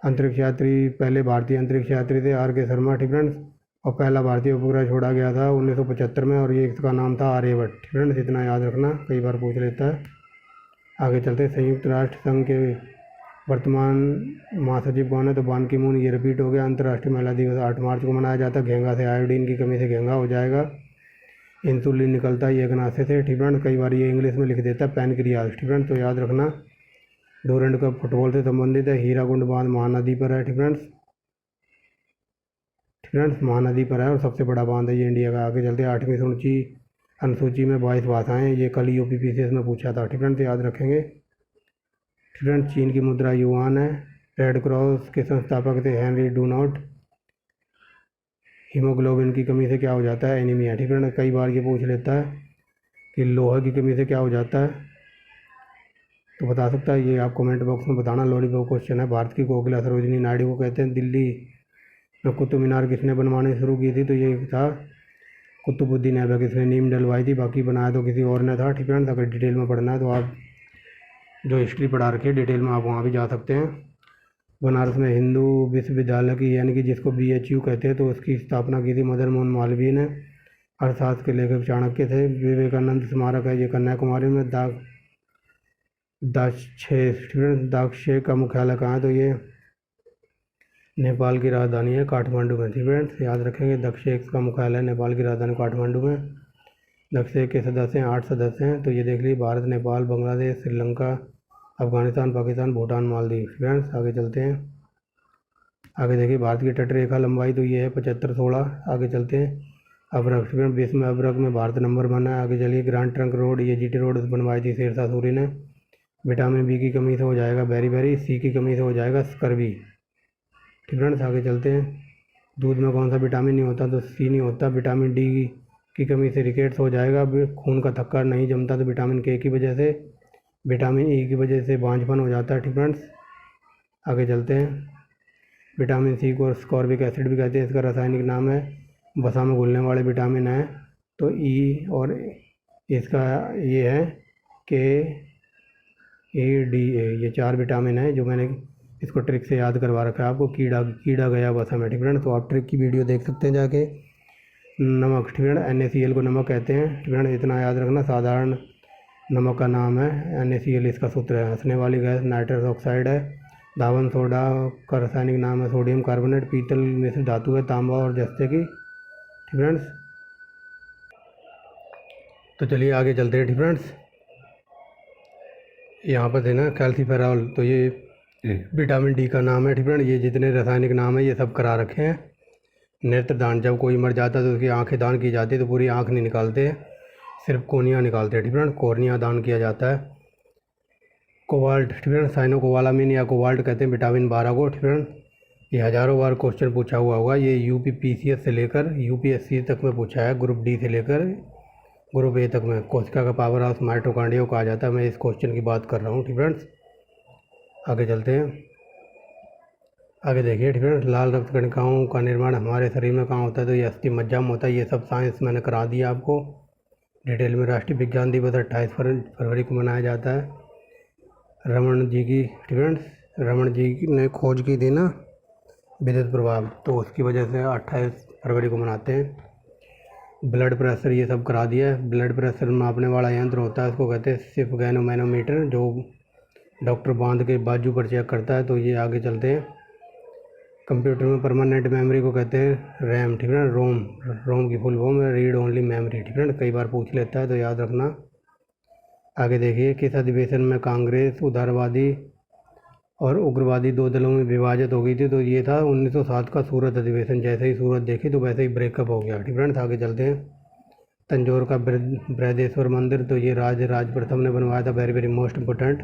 अंतरिक्ष यात्री पहले भारतीय अंतरिक्ष यात्री थे R.K. शर्मा। ठीक है, और पहला भारतीय उपग्रह छोड़ा गया था 1975 में, और ये इसका नाम था आर्यभट्ट। ठीक है, इतना याद रखना, कई बार पूछ लेता है। आगे चलते हैं। संयुक्त राष्ट्र संघ के वर्तमान महासचिव कौन है? तो बान की मून। ये रिपीट हो गया। अंतर्राष्ट्रीय महिला दिवस 8 मार्च को मनाया जाता है। घेंगा से आयोडीन की कमी से घेंगा हो जाएगा। इंसुलिन निकलता है ये अग्नाशय से। ठीक है, कई बार ये इंग्लिश में लिख देता है पैनक्रियाज। ठीक है, तो याद रखना। डोरंड कप फुटबॉल से संबंधित है। हीराकुंड बांध महानदी पर है। ठीक है, महानदी पर है और सबसे बड़ा बांध है ये इंडिया का। आगे चलते हैं। 8वीं अनुसूची में 22 भाषाएं, ये कल UPPCS में पूछा था। ठीक है, तो याद रखेंगे। ठीक है, चीन की मुद्रा युआन है। रेड क्रॉस के संस्थापक थे हेनरी डूनॉट। हीमोग्लोबिन की कमी से क्या हो जाता है? एनीमिया। ठीक है, कई बार ये पूछ लेता है कि लोहा की कमी से क्या हो जाता है, तो बता सकता है। ये आप कमेंट बॉक्स में बताना। लॉलीपॉप क्वेश्चन है। भारत की कोकिला सरोजिनी नायडू को कहते हैं। दिल्ली में कुतुब मीनार किसने बनवानी शुरू की थी? तो ये था कुतुबुद्दीन ऐबक। इसने नीम डलवाई थी, बाकी बनाया तो किसी और ने था। ठीक है, अगर डिटेल में पढ़ना है तो आप जो हिस्ट्री पढ़ा रखी है डिटेल में, आप वहाँ भी जा सकते हैं। बनारस में हिंदू विश्वविद्यालय की, यानी कि जिसको BHU कहते हैं, तो उसकी स्थापना की थी मदन मोहन मालवीय ने। अर्थशास्त्र के लेखक चाणक्य थे। विवेकानंद स्मारक है ये कन्याकुमारी में। दाक्षे का मुख्यालय कहाँ है? तो ये नेपाल की राजधानी है काठमांडू में। ठीक है, याद रखेंगे। दक्षेक का मुख्यालय नेपाल की राजधानी काठमांडू में। दक्षेक के सदस्य हैं 8 सदस्य हैं। तो ये देख लीजिए, भारत, नेपाल, बांग्लादेश, श्रीलंका, अफगानिस्तान, पाकिस्तान, भूटान, मालदीव। फ्रेंड्स आगे चलते हैं। आगे देखिए, भारत की तटरेखा लंबाई तो ये है 7516। आगे चलते हैं। अभ्रक। विश्व में अभ्रक में भारत नंबर 1 है। आगे चलिए। ग्रांड ट्रंक रोड, ये GT रोड बनवाई थी शेरशाह सूरी ने। विटामिन B की कमी से हो जाएगा बेरी, C की कमी से हो जाएगा स्कर्वी। ठीक है, आगे चलते हैं। दूध में कौन सा विटामिन नहीं होता? तो C नहीं होता। विटामिन D की कमी से रिकेट्स हो जाएगा। खून का थक्का नहीं जमता तो विटामिन K की वजह से। विटामिन E की वजह से बांझपन हो जाता है। ठीक है, आगे चलते हैं। विटामिन C को स्कॉर्बिक एसिड भी कहते हैं। इसका रासायनिक नाम है, वसा में घुलने वाले विटामिन है तो E, और इसका ये है KADA। ये 4 विटामिन है जो मैंने इसको ट्रिक से याद करवा रखा है आपको। कीड़ा गया वसा में। ठीक है, तो आप ट्रिक की वीडियो देख सकते हैं जाके। नमक। ठीक है, NaCl को नमक कहते हैं। ठीक है, इतना याद रखना। साधारण नमक का नाम है NaCl, इसका सूत्र है। हंसने वाली गैस नाइट्रस ऑक्साइड है। धावन सोडा का रासायनिक नाम है सोडियम कार्बोनेट। पीतल मिश्र धातु है तांबा और जस्ते की। ठीक फ्रेंड्स, तो चलिए आगे चलते हैं। ठीक फ्रेंड्स, यहाँ पर थे ना कैल्सीफेरॉल, तो ये विटामिन D का नाम है। ठीक है, ये जितने रासायनिक नाम है ये सब करा रखे हैं। नेत्रदान, जब कोई मर जाता है तो उसकी आंखें दान की जाती है, तो पूरी आंख नहीं निकालते, सिर्फ कोनियाँ निकालते हैं, ठीक है। कोर्निया दान किया जाता है। कोबाल्ट, ठीक है, साइनोकोबालामिन या कोबाल्ट कहते हैं विटामिन 12 को, ठीक है। ये हज़ारों बार क्वेश्चन पूछा हुआ होगा। ये यूपीपीसीएस से लेकर यूपीएससी तक में पूछा है, ग्रुप डी से लेकर ग्रुप ए तक में। कोशिका का पावर हाउस माइटोकॉन्ड्रिया को कहा जाता है। मैं इस क्वेश्चन की बात कर रहा हूँ, ठीक है। आगे चलते हैं। आगे देखिए, ठीक है, लाल रक्त कणिकाओं का निर्माण हमारे शरीर में कहाँ होता है, तो ये अस्थि मज्जा में होता है। ये सब साइंस मैंने करा दिया आपको डिटेल में। राष्ट्रीय विज्ञान दिवस 28 फरवरी को मनाया जाता है। रमन जी की, ठीक है, रमन जी ने खोज की थी ना विद्युत प्रभाव, तो उसकी वजह से 28 फरवरी को मनाते हैं। ब्लड प्रेशर ये सब करा दिया है। ब्लड प्रेशर मापने वाला यंत्र होता है, उसको कहते हैं स्फिगैनोमैनोमीटर, जो डॉक्टर बांध के बाजू पर चेक करता है। तो ये आगे चलते हैं। कंप्यूटर में परमानेंट मेमोरी को कहते हैं रैम, ठीक है। रोम की फुल फॉर्म है रीड ओनली मेमोरी, ठीक है। कई बार पूछ लेता है तो याद रखना। आगे देखिए, किस अधिवेशन में कांग्रेस उदारवादी और उग्रवादी दो दलों में विभाजित हो गई थी, तो ये था 1907 का सूरत अधिवेशन। जैसे ही सूरत देखी तो वैसे ही ब्रेकअप हो गया, ठीक है। आगे चलते हैं। तंजौर का बृहदेश्वर मंदिर, तो ये राज प्रथम ने बनवाया था, very very most important.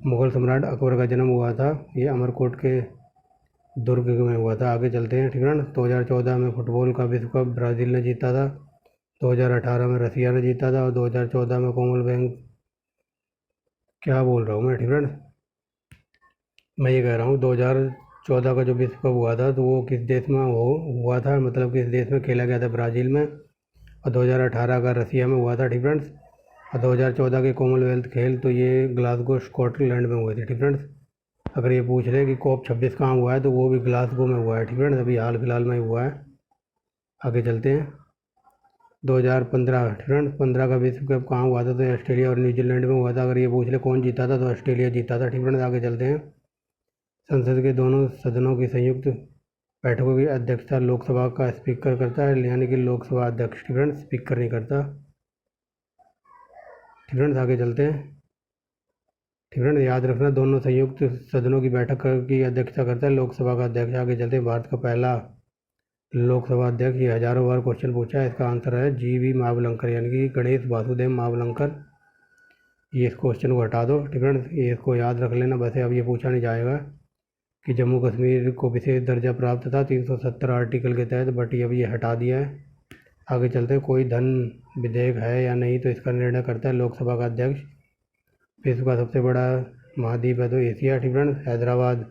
Mughal सम्राट अकबर का जन्म हुआ था, ये अमरकोट के दुर्ग में हुआ था। आगे चलते हैं, ठीक है। 2014 में फुटबॉल का विश्व कप ब्राज़ील ने जीता था, 2018 में रसिया ने जीता था, और 2014 में कॉमनवेल्थ, क्या बोल रहा हूँ मैं, ठीक है। मैं ये कह रहा हूँ 2014 का जो विश्व कप हुआ था तो वो किस देश में हुआ था, मतलब किस देश में खेला गया था, ब्राज़ील में। और 2018 का रसिया में हुआ था, ठीक फ्रेंड्स। और 2014 के कॉमनवेल्थ खेल तो ये ग्लासगो स्कॉटलैंड में हुए थे, ठीक फ्रेंड्स। अगर ये पूछ रहे कि COP 26 कहाँ हुआ है, तो वो भी ग्लासगो में हुआ है, ठीक फ्रेंड्स, अभी हाल फिलहाल में ही हुआ है। आगे चलते हैं। 2015, ठीक फ्रेंड्स, 15 का विश्व कप कहाँ हुआ था, तो ऑस्ट्रेलिया और न्यूजीलैंड में हुआ था। अगर ये पूछ ले कौन जीता था, तो ऑस्ट्रेलिया जीता था, ठीक फ्रेंड्स। आगे चलते हैं। संसद के दोनों सदनों की संयुक्त बैठकों की अध्यक्षता लोकसभा का स्पीकर करता है, यानी कि लोकसभा अध्यक्ष, ठीक फ्रेंड्स, स्पीकर नहीं करता, ठीक फ्रेंड्स। आगे चलते हैं, ठीक फ्रेंड्स, याद रखना दोनों संयुक्त सदनों की बैठक की अध्यक्षता करता है लोकसभा का अध्यक्ष। आगे चलते हैं। भारत का पहला लोकसभा अध्यक्ष, ये हज़ारों बार क्वेश्चन पूछा है, इसका आंसर है GV मावलंकर, यानी कि गणेश वासुदेव मावलंकर। ये इस क्वेश्चन को हटा दो, ठीक फ्रेंड्स, ये इसको याद रख लेना। वैसे अब ये पूछा नहीं जाएगा कि जम्मू कश्मीर को विशेष दर्जा प्राप्त था 370 आर्टिकल के तहत, बट ये अब ये हटा दिया है। आगे चलते हैं। कोई धन विधेयक है या नहीं, तो इसका निर्णय करता है लोकसभा का अध्यक्ष। विश्व का सबसे बड़ा महाद्वीप है तो एशिया, ठीक फ्रेंड्स। हैदराबाद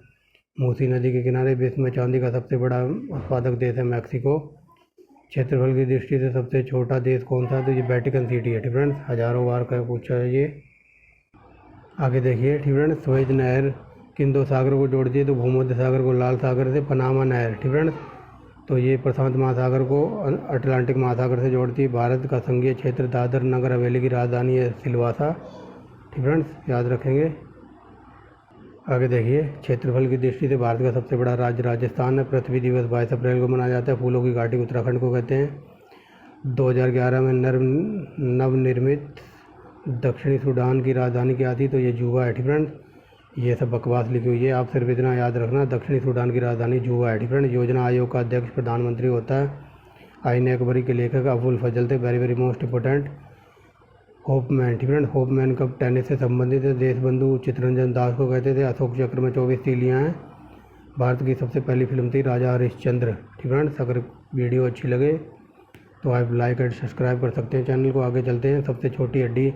मूसी नदी के किनारे, विश्व में चांदी का सबसे बड़ा उत्पादक देश है मैक्सिको। क्षेत्रफल की दृष्टि से सबसे छोटा देश कौन सा है, तो ये वेटिकन सिटी है, ठीक फ्रेंड्स, हज़ारों बार का पूछा है ये। आगे देखिए, ठीक फ्रेंड्स, स्वेज नहर किन दो सागरों को जोड़ती है, तो भूमध्य सागर को लाल सागर से, पनामा नहर, ठीक फ्रेंड्स, तो ये प्रशांत महासागर को अटलांटिक महासागर से जोड़ती है। भारत का संघीय क्षेत्र दादर नगर हवेली की राजधानी है सिलवासा, ठीक फ्रेंड्स, याद रखेंगे। आगे देखिए, क्षेत्रफल की दृष्टि से भारत का सबसे बड़ा राज्य राजस्थान है। पृथ्वी दिवस 22 अप्रैल को मनाया जाता है। फूलों की घाटी उत्तराखंड को कहते हैं। 2011 में नवनिर्मित दक्षिणी सूडान की राजधानी क्या थी, तो ये जुबा है, ठीक फ्रेंड्स। ये सब बकवास लिखी हुई है, आप सिर्फ इतना याद रखना, दक्षिणी सूडान की राजधानी जुबा है, ठीक फ्रेंड्स। योजना आयोग का अध्यक्ष प्रधानमंत्री होता है। आईन अकबरी के लेखक अबुल फजल थे, very very most important. Hopman, ठीक फ्रेंड, होपमैन कप टेनिस से संबंधित है। देशबंधु चित्तरंजन दास को कहते थे। अशोक चक्र में 24 तीलियाँ हैं। भारत की सबसे पहली फिल्म थी राजा हरिश्चंद्र, ठीक फ्रेंड्स। अगर वीडियो अच्छी लगे तो आप लाइक एंड सब्सक्राइब कर सकते हैं चैनल को। आगे चलते हैं। सबसे छोटी हड्डी,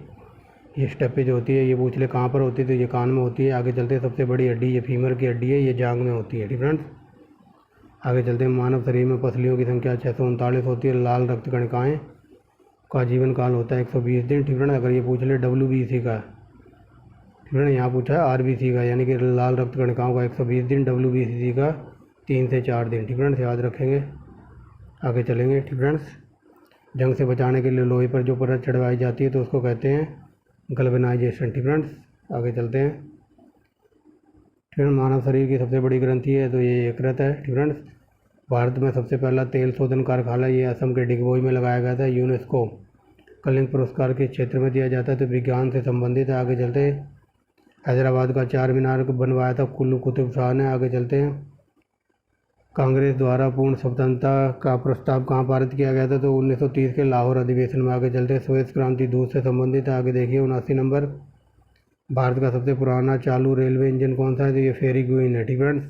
ये स्टेपेज होती है, ये पूछ ले कहाँ पर होती है, तो ये कान में होती है। आगे चलते हैं। सबसे बड़ी हड्डी, ये फीमर की हड्डी है, ये जांग में होती है, ठीक फ्रेंड्स। आगे चलते हैं। मानव शरीर में पसलियों की संख्या 639 होती है। लाल रक्त कणिकाएँ का जीवन काल होता है 120 दिन, ठीक फ्रेंड। अगर ये पूछ ले WBC का, ठीक फ्रेंड, यहाँ पूछा है RBC का, यानी कि लाल रक्त कणिकाओं का 120 दिन, WBC का 3 से 4 दिन, ठीक फ्रेंड्स, याद रखेंगे। आगे चलेंगे, ठीक फ्रेंड्स। जंग से बचाने के लिए लोहे पर जो परत चढ़वाई जाती है तो उसको कहते हैं गल्वेनाइजेशन, ठीक फ्रेंड्स। आगे चलते हैं। ठीक फ्रेंड, मानव शरीर की सबसे बड़ी ग्रंथि है तो ये यकृत है, ठीक फ्रेंड्स। भारत में सबसे पहला तेल शोधन कारखाना ये असम के डिगबोई में लगाया गया था। यूनेस्को कलिंग पुरस्कार के क्षेत्र में दिया जाता है, तो विज्ञान से संबंधित है। आगे चलते हैं। हैदराबाद का चार मीनार को बनवाया था कुल्लू कुतुब शाह ने। आगे चलते हैं। कांग्रेस द्वारा पूर्ण स्वतंत्रता का प्रस्ताव कहाँ पारित किया गया था? तो 1930 के लाहौर अधिवेशन में। आगे चलते हैं, श्वेत क्रांति दूध से संबंधित है। आगे देखिए 79 नंबर, भारत का सबसे पुराना चालू रेलवे इंजन कौन सा है? तो ये फेरी क्वीन है। ठीक फ्रेंड्स,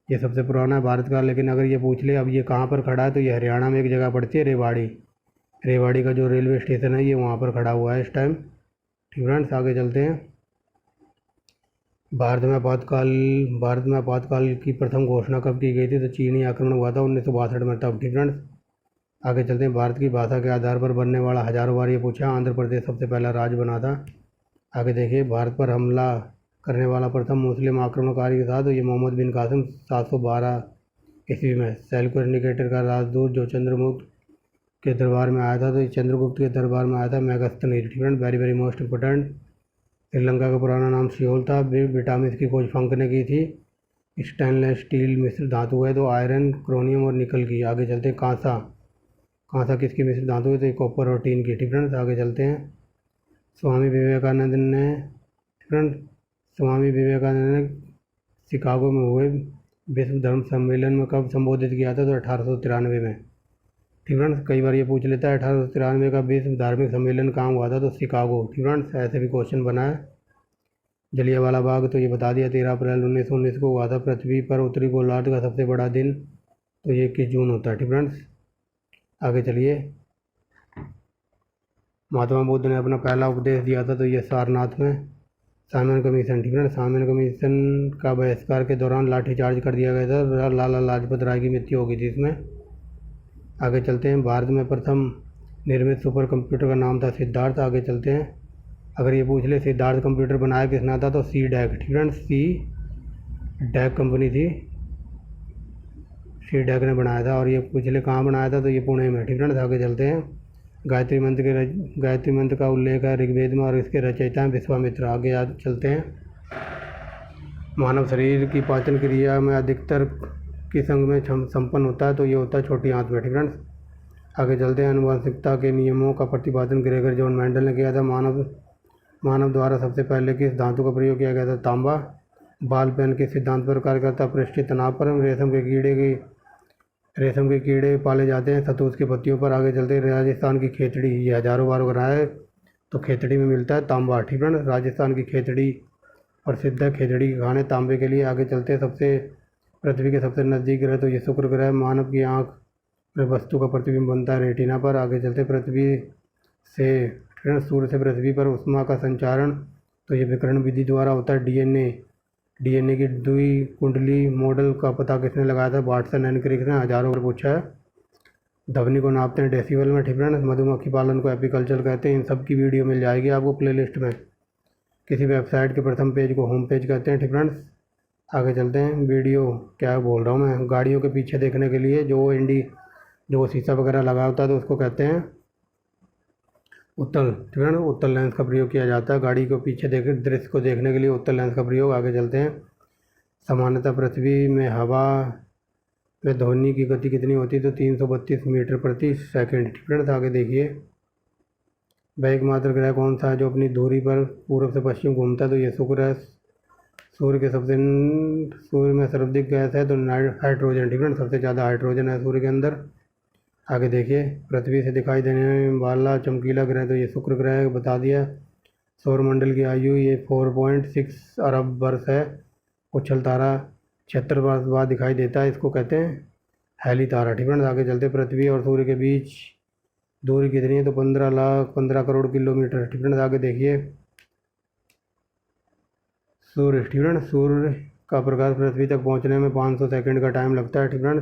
ये सबसे पुराना है भारत का। लेकिन अगर ये पूछ ले अब ये कहाँ पर खड़ा है, तो ये हरियाणा में एक जगह पड़ती है, रेवाड़ी। रेवाड़ी का जो रेलवे स्टेशन है ये वहाँ पर खड़ा हुआ है इस टाइम। ठीक फ्रेंड्स, आगे चलते हैं। भारत में आपातकाल की प्रथम घोषणा कब की गई थी? तो चीनी आक्रमण हुआ था 1962 में तब। ठीक फ्रेंड्स, आगे चलते हैं। भारत की भाषा के आधार पर बनने वाला हजारों बार ये पूछा, आंध्र प्रदेश सबसे पहला राज्य बना था। आगे देखिए, भारत पर हमला करने वाला प्रथम मुस्लिम आक्रमणकारी था, तो ये मोहम्मद बिन कासिम 712 ईस्वी में। सेल्यूकस निकेटर का राजदूत जो चंद्रगुप्त के दरबार में आया था, तो ये चंद्रगुप्त के दरबार में आया था मेगास्थनीज। ठीक है, very very most important. Sri Lanka का पुराना नाम सियोल था। विटामिन की खोज फंक ने की थी। स्टेनलेस स्टील मिश्र धातु है, तो आयरन, क्रोनियम और निकल की। आगे चलते हैं, कांसा किसकी मिश्र धातु है? तो कॉपर और टीन की। ठीक है, आगे चलते हैं। स्वामी विवेकानंद ने शिकागो में हुए विश्व धर्म सम्मेलन में कब संबोधित किया था? तो 1893 में। ठीक फ्रेंड्स, कई बार ये पूछ लेता है 1893 का विश्व धार्मिक सम्मेलन कहाँ हुआ था? तो शिकागो। ठीक फ्रेंड्स, ऐसे भी क्वेश्चन बना है। जलियांवाला बाग, तो ये बता दिया 13 अप्रैल 1919 को हुआ था। पृथ्वी पर उत्तरी गोलार्ध का सबसे बड़ा दिन, तो ये 21 जून होता है। ठीक फ्रेंड्स, आगे चलिए। महात्मा बुद्ध ने अपना पहला उपदेश दिया था, तो ये सारनाथ में। Simon commission. ठीक है, साइमन कमीशन का बहिष्कार के दौरान लाठीचार्ज कर दिया गया था। लाला लाजपत राय की मृत्यु हो गई थी इसमें। आगे चलते हैं। भारत में प्रथम निर्मित सुपर कंप्यूटर का नाम था सिद्धार्थ। आगे चलते हैं। अगर ये पूछ ले सिद्धार्थ कंप्यूटर बनाया किसने था? तो सी डैक। ठीक है, सी डैक कंपनी थी, सी डैक ने बनाया था। और ये पूछ ले कहाँ बनाया था? तो ये पुणे में। ठीक है, आगे चलते हैं। गायत्री मंत्र का उल्लेख है ऋग्वेद में और इसके रचयिता हैं विश्वामित्र। आगे चलते हैं। मानव शरीर की पाचन क्रिया में अधिकतर किस अंग में संपन्न होता है? तो ये होता है छोटी आंत में। ठीक है, आगे चलते हैं। आनुवंशिकता के नियमों का प्रतिपादन ग्रेगर जॉन मेंडल ने किया था। मानव द्वारा सबसे पहले किस धातु का प्रयोग किया गया था? तांबा। बाल पेन के सिद्धांत पर कार्य करता पृष्ठीय तनाव पर। रेशम के कीड़े पाले जाते हैं शतूत की पत्तियों पर। आगे चलते हैं। राजस्थान की खेतड़ी, ये हजारों बार उगरा है, तो खेतड़ी में मिलता है तांबा। ठीक है, राजस्थान की खेतड़ी प्रसिद्ध है, खेतड़ी के खाने तांबे के लिए। आगे चलते हैं। पृथ्वी के सबसे नज़दीक ग्रह, तो ये शुक्र ग्रह। मानव की आँख में वस्तु का प्रतिबिंब बनता है रेटिना पर। आगे चलते सूर्य से पृथ्वी पर ऊष्मा का संचारण, तो ये विकिरण विधि द्वारा होता है। डीएनए की द्विकुंडली मॉडल का पता किसने लगाया था? वाटसन एंड क्रिक ने। हजारों बार पूछा है। ध्वनि को नापते हैं डेसिबल में। ठीक है, मधुमक्खी पालन को एपीकल्चर कहते हैं। इन सब की वीडियो मिल जाएगी आपको प्लेलिस्ट में। किसी वेबसाइट के प्रथम पेज को होम पेज कहते हैं। ठीक है, आगे चलते हैं। वीडियो क्या बोल रहा हूँ मैं, गाड़ियों के पीछे देखने के लिए जो शीशा वगैरह लगा होता है, तो उसको कहते हैं उत्तल। ठीक है, उत्तल लेंस का प्रयोग किया जाता है गाड़ी को पीछे दृश्य को देखने के लिए, उत्तल लेंस का प्रयोग। आगे चलते हैं। सामान्यतः पृथ्वी में हवा में ध्वनि की गति कितनी होती है? तो 332 मीटर प्रति सेकंड। ठीक है, आगे देखिए। वह एकमात्र ग्रह कौन सा है जो अपनी धुरी पर पूर्व से पश्चिम घूमता है? तो ये शुक्र है। सूर्य में सर्वाधिक गैस है, तो हाइड्रोजन। ठीक है, सबसे ज़्यादा हाइड्रोजन है सूर्य के अंदर। आगे देखिए। पृथ्वी से दिखाई देने वाला चमकीला ग्रह, तो ये शुक्र ग्रह बता दिया। सौरमंडल की आयु ये 4.6 अरब वर्ष है। उछल तारा 76 वर्ष बाद दिखाई देता है, इसको कहते हैं हैली तारा। ठीक है, आगे चलते। पृथ्वी और सूर्य के बीच दूरी कितनी है? तो 15 करोड़ किलोमीटर। ठीक है, आगे देखिए। सूर्य। ठीक है, सूर्य का प्रकाश पृथ्वी तक पहुंचने में 500 सेकंड का टाइम लगता है। ठीक है,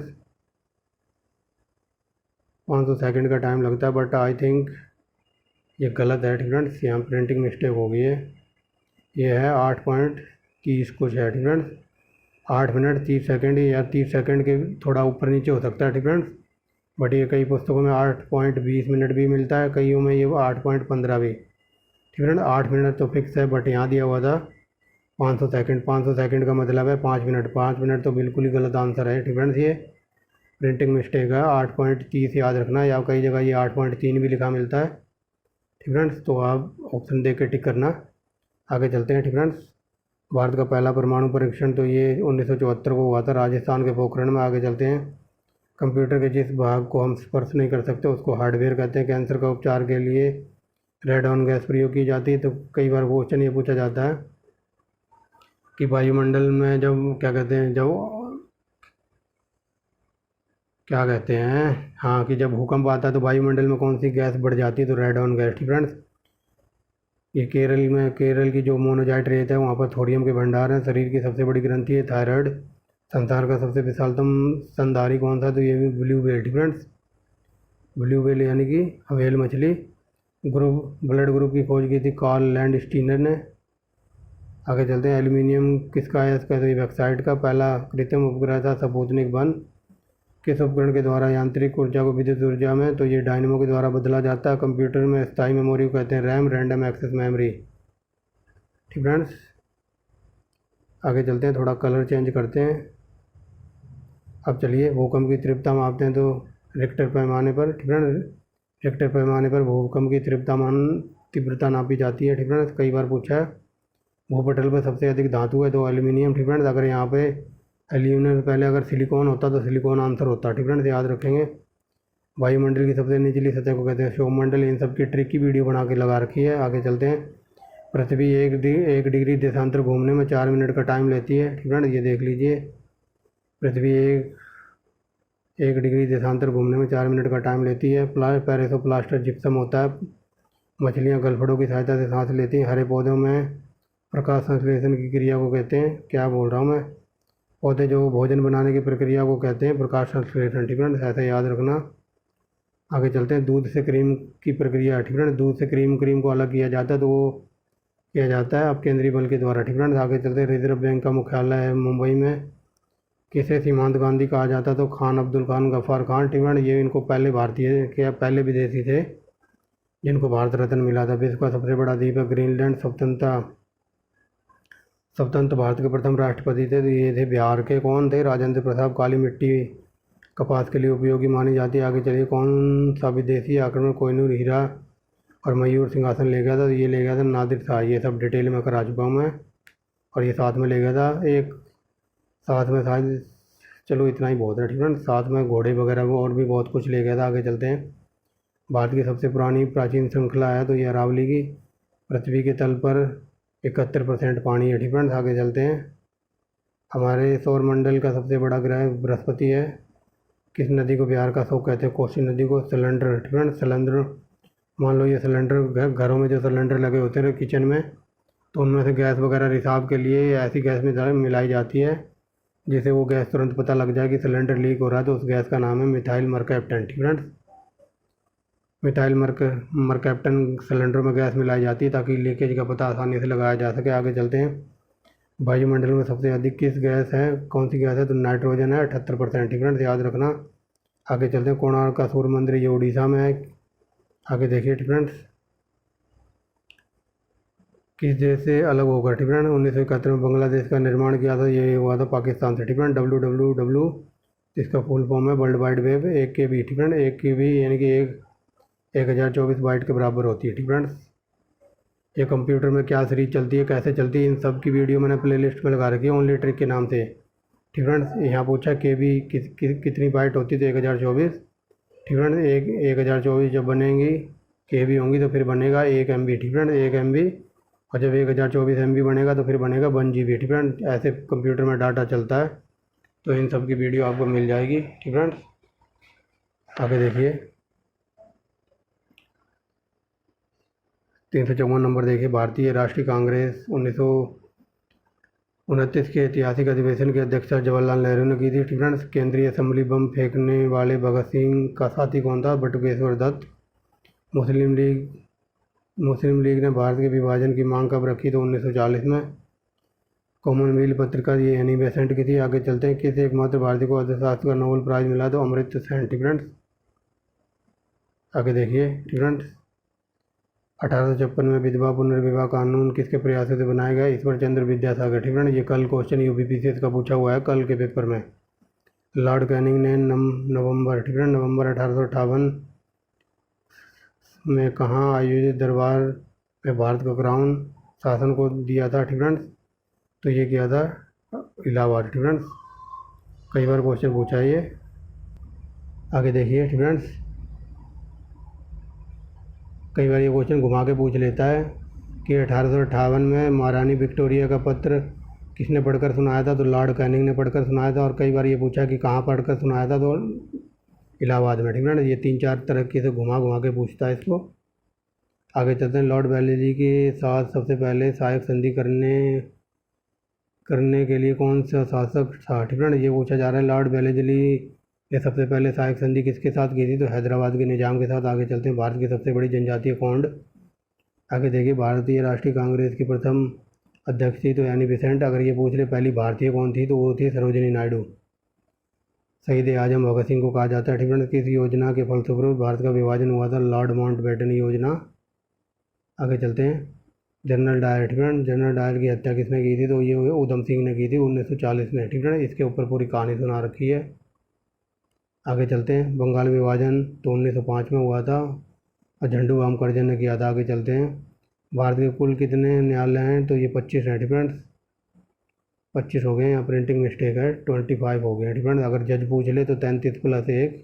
500 सेकंड का टाइम लगता है, बट आई थिंक ये गलत है। ठीक है, यहाँ प्रिंटिंग मिस्टेक हो गई है। ये है 8.30 कुछ है। ठीक है, 8 मिनट 30 सेकंड या 30 सेकंड के थोड़ा ऊपर नीचे हो सकता है। ठीक है, बट ये कई पुस्तकों में 8.20 मिनट भी मिलता है, कईयों में ये 8.15 भी। ठीक है, 8 मिनट तो फिक्स है, बट यहाँ दिया हुआ था 500 सेकंड। 500 सेकंड का मतलब है 5 मिनट। 5 मिनट तो बिल्कुल ही गलत आंसर है। ठीक है, ये प्रिंटिंग मिस्टेक है। 8.30 याद रखना, या कई जगह ये 8.3 भी लिखा मिलता है। ठीक फ्रेंड्स, तो आप ऑप्शन देख के टिक करना। आगे चलते हैं। ठीक फ्रेंड्स, भारत का पहला परमाणु परीक्षण तो ये 1974 को हुआ था राजस्थान के पोखरण में। आगे चलते हैं। कंप्यूटर के जिस भाग को हम स्पर्श नहीं कर सकते उसको हार्डवेयर कहते हैं। कैंसर का उपचार के लिए रेडॉन गैस प्रयोग की जाती है। तो कई बार क्वेश्चन ये पूछा जाता है कि वायुमंडल में जब हाँ, कि जब भूकंप आता है तो वायुमंडल में कौन सी गैस बढ़ जाती है, तो रेडॉन गैस। ठीक फ्रेंड्स, ये केरल की जो मोनोजाइट रेत है वहाँ पर थोरियम के भंडार हैं। शरीर की सबसे बड़ी ग्रंथि है थायराइड। संसार का सबसे विशालतम स्तनधारी कौन सा, तो ये भी blue whale. Friends, blue whale यानी कि व्हेल मछली। ब्लड ग्रुप की खोज की थी कार्ल लैंडस्टीनर ने। आगे चलते हैं। एल्यूमिनियम किसका है, इसका तो बॉक्साइट का। पहला कृत्रिम उपग्रह था स्पुतनिक 1। किस उपकरण के द्वारा यांत्रिक ऊर्जा को विद्युत ऊर्जा में, तो ये डायनेमो के द्वारा बदला जाता है। कंप्यूटर में स्थायी मेमोरी को कहते हैं रैम, रैंडम एक्सेस मेमोरी। ठीक फ्रेंड्स, आगे चलते हैं, थोड़ा कलर चेंज करते हैं। अब चलिए, भूकंप की तीव्रता मापते हैं तो रिक्टर पैमाने पर। ठीक फ्रेंड्स, रिक्टर पैमाने पर भूकंप की तीव्रता नापी जाती है। ठीक फ्रेंड्स, कई बार पूछा है। भूपटल पर सबसे अधिक धातु है तो एल्यूमिनियम। ठीक फ्रेंड्स, अगर यहाँ पे एल्यूमिनियम पहले अगर सिलिकॉन होता तो सिलिकॉन आंसर होता। ठीक फ्रेंड्स, याद रखेंगे। वायुमंडल की सबसे निचली सतह को कहते हैं क्षोभमंडल। इन सब की ट्रिक की वीडियो बना के लगा रखी है। आगे चलते हैं। पृथ्वी एक डिग्री देशांतर घूमने में 4 मिनट का टाइम लेती है। ठीक फ्रेंड्स, ये देख लीजिए। पृथ्वी एक डिग्री देशांतर घूमने में 4 मिनट का टाइम लेती है। पैरेसोप्लास्टर जिप्सम होता है। मछलियाँ गलफड़ों की सहायता से सांस लेती हैं। हरे पौधों में प्रकाश संश्लेषण की क्रिया को कहते हैं, क्या बोल रहा हूँ मैं, पौधे जो भोजन बनाने की प्रक्रिया को कहते हैं प्रकाश संश्लेषण। ठीक फ्रेंड्स, ऐसा याद रखना। आगे चलते हैं। दूध से क्रीम की प्रक्रिया। ठीक फ्रेंड्स, दूध से क्रीम को अलग किया जाता है तो वो किया जाता है अब केंद्रीय बल के द्वारा। ठीक फ्रेंड्स, आगे चलते हैं। रिजर्व बैंक का मुख्यालय है मुंबई में। किसे सीमांत गांधी कहा जाता है, तो खान अब्दुल खान गफ्फार खान। ठीक फ्रेंड्स, ये इनको पहले भारतीय क्या पहले विदेशी थे जिनको भारत रत्न मिला था। विश्व का सबसे बड़ा द्वीप है ग्रीनलैंड। स्वतंत्र भारत के प्रथम राष्ट्रपति थे तो ये थे बिहार के। कौन थे, राजेंद्र प्रसाद। काली मिट्टी कपास के लिए उपयोगी मानी जाती है। आगे चलिए। कौन सा विदेशी आक्रमण कोहिनूर हीरा और मयूर सिंहासन ले गया था, तो ये ले गया था नादिर शाह। ये सब डिटेल में करा चुका हूँ मैं। और ये साथ में ले गया था एक, साथ में शायद, चलो इतना ही बहुत है। ठीक है, साथ में घोड़े वगैरह वो और भी बहुत कुछ ले गया था। आगे चलते हैं। भारत की सबसे प्राचीन श्रृंखला है तो ये अरावली की। पृथ्वी के तल पर 71% पानी है। ठीक है, आगे चलते हैं। हमारे सौरमंडल का सबसे बड़ा ग्रह बृहस्पति है। किस नदी को बिहार का शोक कहते हैं, कोसी नदी को। सिलेंडर। ठीक है, सिलेंडर, मान लो ये सिलेंडर घरों में जो सिलेंडर लगे होते हैं किचन में, तो उनमें से गैस वगैरह रिसाव के लिए ऐसी गैस में मिलाई जाती है जिससे वो गैस तुरंत पता लग जाए कि सिलेंडर लीक हो रहा है, तो उस गैस का नाम है मिथाइल मरकैप्टन। ठीक फ्रेंड्स, मिथाइल मरकैप्टन सिलेंडर में गैस मिलाई जाती है ताकि लीकेज का पता आसानी से लगाया जा सके। आगे चलते हैं। वायुमंडल में सबसे अधिक किस गैस है, कौन सी गैस है, तो नाइट्रोजन है 78%। ठीक फ्रेंड्स, याद रखना। आगे चलते हैं। कोणार्क का सूर्य मंदिर ये उड़ीसा में है। आगे देखिए। ठीक फ्रेंड्स, किस देश से अलग होकर। ठीक फ्रेंड, 1971 में बांग्लादेश का निर्माण किया था, ये हुआ था पाकिस्तान से। ठीक फ्रेंड, WWW इसका फुल फॉर्म है वर्ल्ड वाइड वेब। 1 KB। ठीक फ्रेंड, 1 KB यानी कि 1024 बाइट के बराबर होती है। ठीक फ्रेंड्स, ये कंप्यूटर में क्या सीरीज चलती है, कैसे चलती है, इन सब की वीडियो मैंने प्लेलिस्ट में लगा रखी है ओनली ट्रिक के नाम से। ठीक फ्रेंड्स, यहाँ पूछा KB कितनी बाइट होती है, तो 1024। ठीक फ्रेंड्स, 1024 जब बनेंगी KB होंगी तो फिर बनेगा 1 MB। ठीक फ्रेंड, 1 MB, और जब 1024 MB बनेगा तो फिर बनेगा 1 GB। ठीक फ्रेंड, ऐसे कंप्यूटर में डाटा चलता है, तो इन सब की वीडियो आपको मिल जाएगी। ठीक फ्रेंड्स, आगे देखिए। 354 नंबर देखिए। भारतीय राष्ट्रीय कांग्रेस 1929 के ऐतिहासिक अधिवेशन की अध्यक्षता जवाहरलाल नेहरू ने की थी। ठीक फ्रेंड्स, केंद्रीय असेंबली बम फेंकने वाले भगत सिंह का साथी कौन था, बटुकेश्वर दत्त। मुस्लिम लीग ने भारत के विभाजन की मांग कब रखी, तो 1940 में। कॉमनवेल्थ पत्रिका ये एनी बेसेंट की थी। आगे चलते हैं। किस एकमात्र भारतीय को अर्थशास्त्र का नोबेल प्राइज़ मिला, तो अमर्त्य सेन। ठीक फ्रेंड्स, आगे देखिए। ठीक फ्रेंड्स, 1856 में विधवा पुनर्विवाह कानून किसके प्रयासों से बनाया गया, ईश्वर चंद्र विद्यासागर। ठीक फ्रेंड्स, ये कल क्वेश्चन UPPCS का पूछा हुआ है कल के पेपर में। लॉर्ड कैनिंग ने नवंबर 1858 में कहाँ आयोजित दरबार में भारत का क्राउन शासन को दिया था। ठीक फ्रेंड्स, तो ये किया था इलाहाबाद। ठीक फ्रेंड्स, कई बार क्वेश्चन पूछा है ये। आगे देखिए ठीक फ्रेंड्स, कई बार ये क्वेश्चन घुमा के पूछ लेता है कि 1858 में महारानी विक्टोरिया का पत्र किसने पढ़कर सुनाया था, तो लॉर्ड कैनिंग ने पढ़कर सुनाया था। और कई बार ये पूछा कि कहाँ पढ़कर सुनाया था, तो इलाहाबाद में। ठीक है ना, ये 3-4 तरह की से घुमा घुमा के पूछता है इसको। आगे चलते हैं, लॉर्ड बैलेजी के साथ सबसे पहले सहायक संधि करने के लिए कौन सा शासक था। ठीक है ना, ये पूछा जा रहा है लॉर्ड बैलेजली ने सबसे पहले सहायक संधि किसके साथ की थी, तो हैदराबाद के निजाम के साथ। आगे चलते हैं, भारत की सबसे बड़ी जनजातीय कौंड। आगे देखिए, भारतीय राष्ट्रीय कांग्रेस की प्रथम अध्यक्ष थी तो यानी बेसेंट। अगर ये पूछ ले पहली भारतीय कौन थी, तो वो थी सरोजिनी नायडू। शहीद आजम भगत सिंह को कहा जाता है। ठीक है, किस योजना के फलस्वरूप भारत का विभाजन हुआ था, लॉर्ड माउंटबेटन योजना। आगे चलते हैं, जनरल डायर। ठीक है, जनरल डायर की हत्या किसने की थी, तो ये उधम सिंह ने की थी 1940 में। ठीक है, इसके ऊपर पूरी कहानी सुना रखी है। आगे चलते हैं, बंगाल विभाजन तो 1905 में हुआ था और झंडू रामकरजन ने किया था। आगे चलते हैं, भारत के कुल कितने न्यायालय हैं, तो ये 25 हैं। ठीक है, 25 हो गए, यहाँ प्रिंटिंग मिस्टेक है, 25 हो गए। ठीक है, अगर जज पूछ ले तो 33 + 1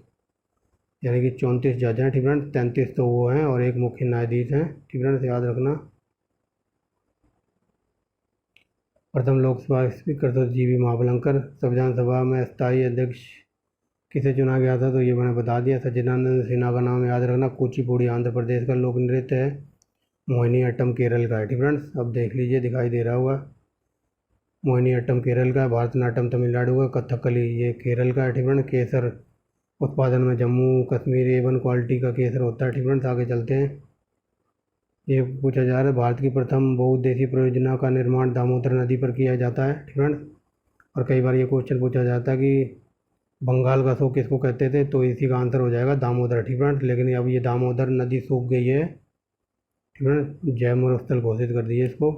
यानी कि 34 जज हैं। ठीक है, 33 तो वो हैं और एक मुख्य न्यायाधीश हैं। ठीक है, याद रखना। प्रथम लोकसभा स्पीकर तो जीवी महाबलंकर। संविधान सभा में स्थायी अध्यक्ष किसे चुना गया था, तो ये मैंने बता दिया, सच्चिदानंद सिन्हा का नाम याद रखना। कुचिपुड़ी आंध्र प्रदेश का लोक नृत्य है, मोहिनी अट्टम केरल का है। ठीक फ्रेंड्स, अब देख लीजिए, दिखाई दे रहा होगा, मोहिनी अट्टम केरल का है, भारतनाट्यम तमिलनाडु का, कथकली ये केरल का है। ठीक फ्रेंड्स, केसर उत्पादन में जम्मू कश्मीर A1 क्वालिटी का केसर होता है। ठीक फ्रेंड्स, आगे चलते हैं, ये पूछा जा रहा है भारत की प्रथम बहुउद्देशीय परियोजना का निर्माण दामोदर नदी पर किया जाता है। ठीक फ्रेंड्स, और कई बार ये क्वेश्चन पूछा जाता है कि बंगाल का अशोक किसको कहते थे, तो इसी का आंसर हो जाएगा दामोदर। ठीक है, लेकिन अब ये दामोदर नदी सूख गई है। ठीक है, जयमर स्थल घोषित कर दिए इसको।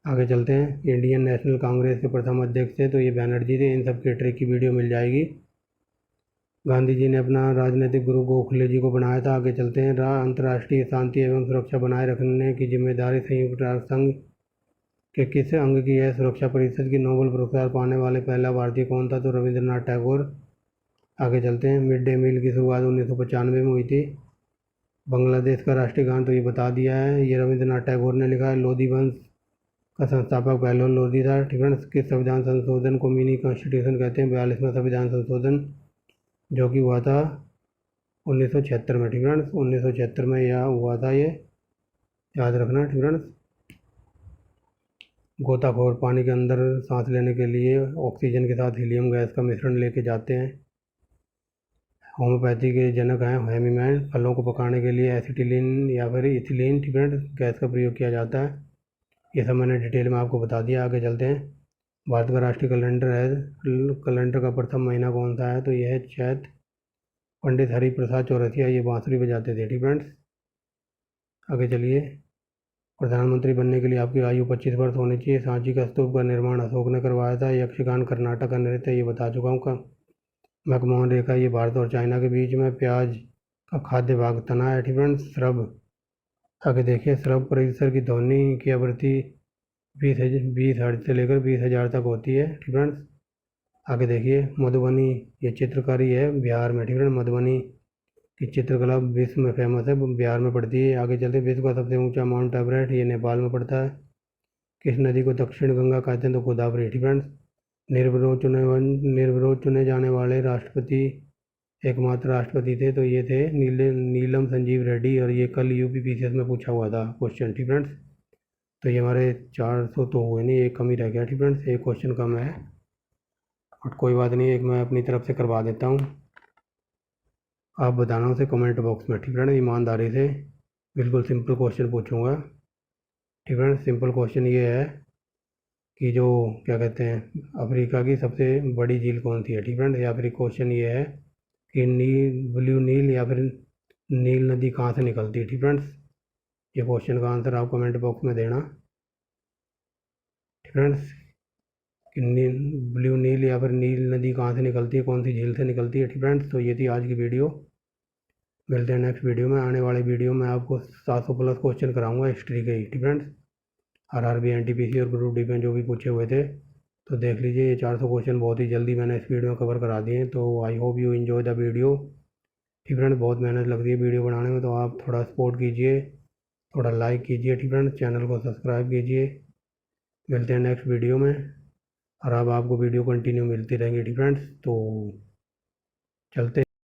आगे चलते हैं, इंडियन नेशनल कांग्रेस के प्रथम अध्यक्ष थे, तो ये बैनर्जी थे। इन सब की ट्रिक की वीडियो मिल जाएगी। गांधी जी ने अपना राजनीतिक गुरु गोखले जी को बनाया था। आगे चलते हैं, अंतर्राष्ट्रीय शांति एवं सुरक्षा बनाए रखने की जिम्मेदारी संयुक्त राष्ट्र संघ के किस अंग की है। सुरक्षा परिषद की नोबेल पुरस्कार पाने वाले पहला भारतीय कौन था, तो रविंद्रनाथ टैगोर। आगे चलते हैं, मिड डे मील की शुरुआत 1995 में हुई थी। बांग्लादेश का राष्ट्रीय गान तो ये बता दिया है, ये रविंद्रनाथ टैगोर ने लिखा है। लोधी वंश का संस्थापक पहलवान लोधी था। ठीक है, किस संविधान संशोधन को मिनी कॉन्स्टिट्यूशन कहते हैं, 42वां संविधान संशोधन, जो कि हुआ था 1976 में। ठीक है, 1976 में यह हुआ था, ये याद रखना। ठीक है, गोताखोर पानी के अंदर सांस लेने के लिए ऑक्सीजन के साथ हीलियम गैस का मिश्रण लेके जाते हैं। होम्योपैथी के जनक हैं हेमीमैन। फलों को पकाने के लिए एसिटिलीन या फिर इथिलीन गैस का प्रयोग किया जाता है। ये सब मैंने डिटेल में आपको बता दिया। आगे चलते हैं, भारत का राष्ट्रीय कैलेंडर है, कैलेंडर का प्रथम महीना कौन सा है, तो यह है चैत। पंडित हरिप्रसाद चौरसिया ये बांसुरी बजाते थे। ठीक फ्रेंड्स, आगे चलिए, प्रधानमंत्री बनने के लिए आपकी आयु 25 वर्ष होनी चाहिए। सांची का स्तूप का निर्माण अशोक ने करवाया था। यक्षगान कर्नाटक का नृत्य, ये बता चुका हूँ। मैकमोहन रेखा, ये भारत और चाइना के बीच में प्याज का खाद्य भाग तना है। ठीक फ्रेंड्स, श्रब। आगे देखिए, श्रब परिसर की ध्वनि की आवृत्ति 20 हर्ट्ज से लेकर 20,000 तक होती है। ठीक फ्रेंड्स, आगे देखिए, मधुबनी ये चित्रकारी है बिहार में। ठीक है, मधुबनी की चित्रकला विश्व में फेमस है, बिहार में पड़ती है। आगे चलते, विश्व का सबसे ऊंचा माउंट एवरेस्ट, ये नेपाल में पड़ता है। किस नदी को दक्षिण गंगा कहते हैं, तो गोदावरी। ठीक फ्रेंड्स, निर्विरोध चुने जाने वाले राष्ट्रपति एकमात्र राष्ट्रपति थे, तो ये थे नीलम संजीव रेड्डी। और ये कल UPPCS में पूछा हुआ था क्वेश्चन। ठीक फ्रेंड्स, तो ये हमारे 400 तो हुए नहीं, एक कम ही रह गया। ठीक फ्रेंड्स, एक क्वेश्चन कम है और कोई बात नहीं, एक मैं अपनी तरफ से करवा देता हूँ। आप बताना उसे कमेंट बॉक्स में। ठीक फ्रेंड्स, ईमानदारी से बिल्कुल सिंपल क्वेश्चन पूछूंगा। ठीक फ्रेंड्स, सिंपल क्वेश्चन ये है कि जो क्या कहते हैं, अफ्रीका की सबसे बड़ी झील कौन सी है। ठीक फ्रेंड्स, या फिर क्वेश्चन ये है कि ब्लू नील या फिर नील नदी कहाँ से निकलती है। ठीक फ्रेंड्स, ये क्वेश्चन का आंसर आप कमेंट बॉक्स में देना। ठीक फ्रेंड्स, कि ब्लू नील या फिर नील नदी कहाँ से निकलती है, कौन सी झील से निकलती है। ठीक फ्रेंड्स, तो ये थी आज की वीडियो। मिलते हैं नेक्स्ट वीडियो में। आने वाले वीडियो में आपको 700+ क्वेश्चन कराऊंगा हिस्ट्री के ही। ठीक फ्रेंड्स, आरआरबी, एनटीपीसी और ग्रुप डी में जो भी पूछे हुए थे। तो देख लीजिए, ये 400 क्वेश्चन बहुत ही जल्दी मैंने इस वीडियो में कवर करा दिए हैं। तो I hope you enjoy the video. ठीक फ्रेंड्स, बहुत मेहनत लगती है वीडियो बनाने में, तो आप थोड़ा सपोर्ट कीजिए, थोड़ा लाइक कीजिए। ठीक फ्रेंड्स, चैनल को सब्सक्राइब कीजिए। मिलते हैं नेक्स्ट वीडियो में, और अब आपको वीडियो कंटिन्यू मिलती रहेंगी। ठीक फ्रेंड्स, तो चलते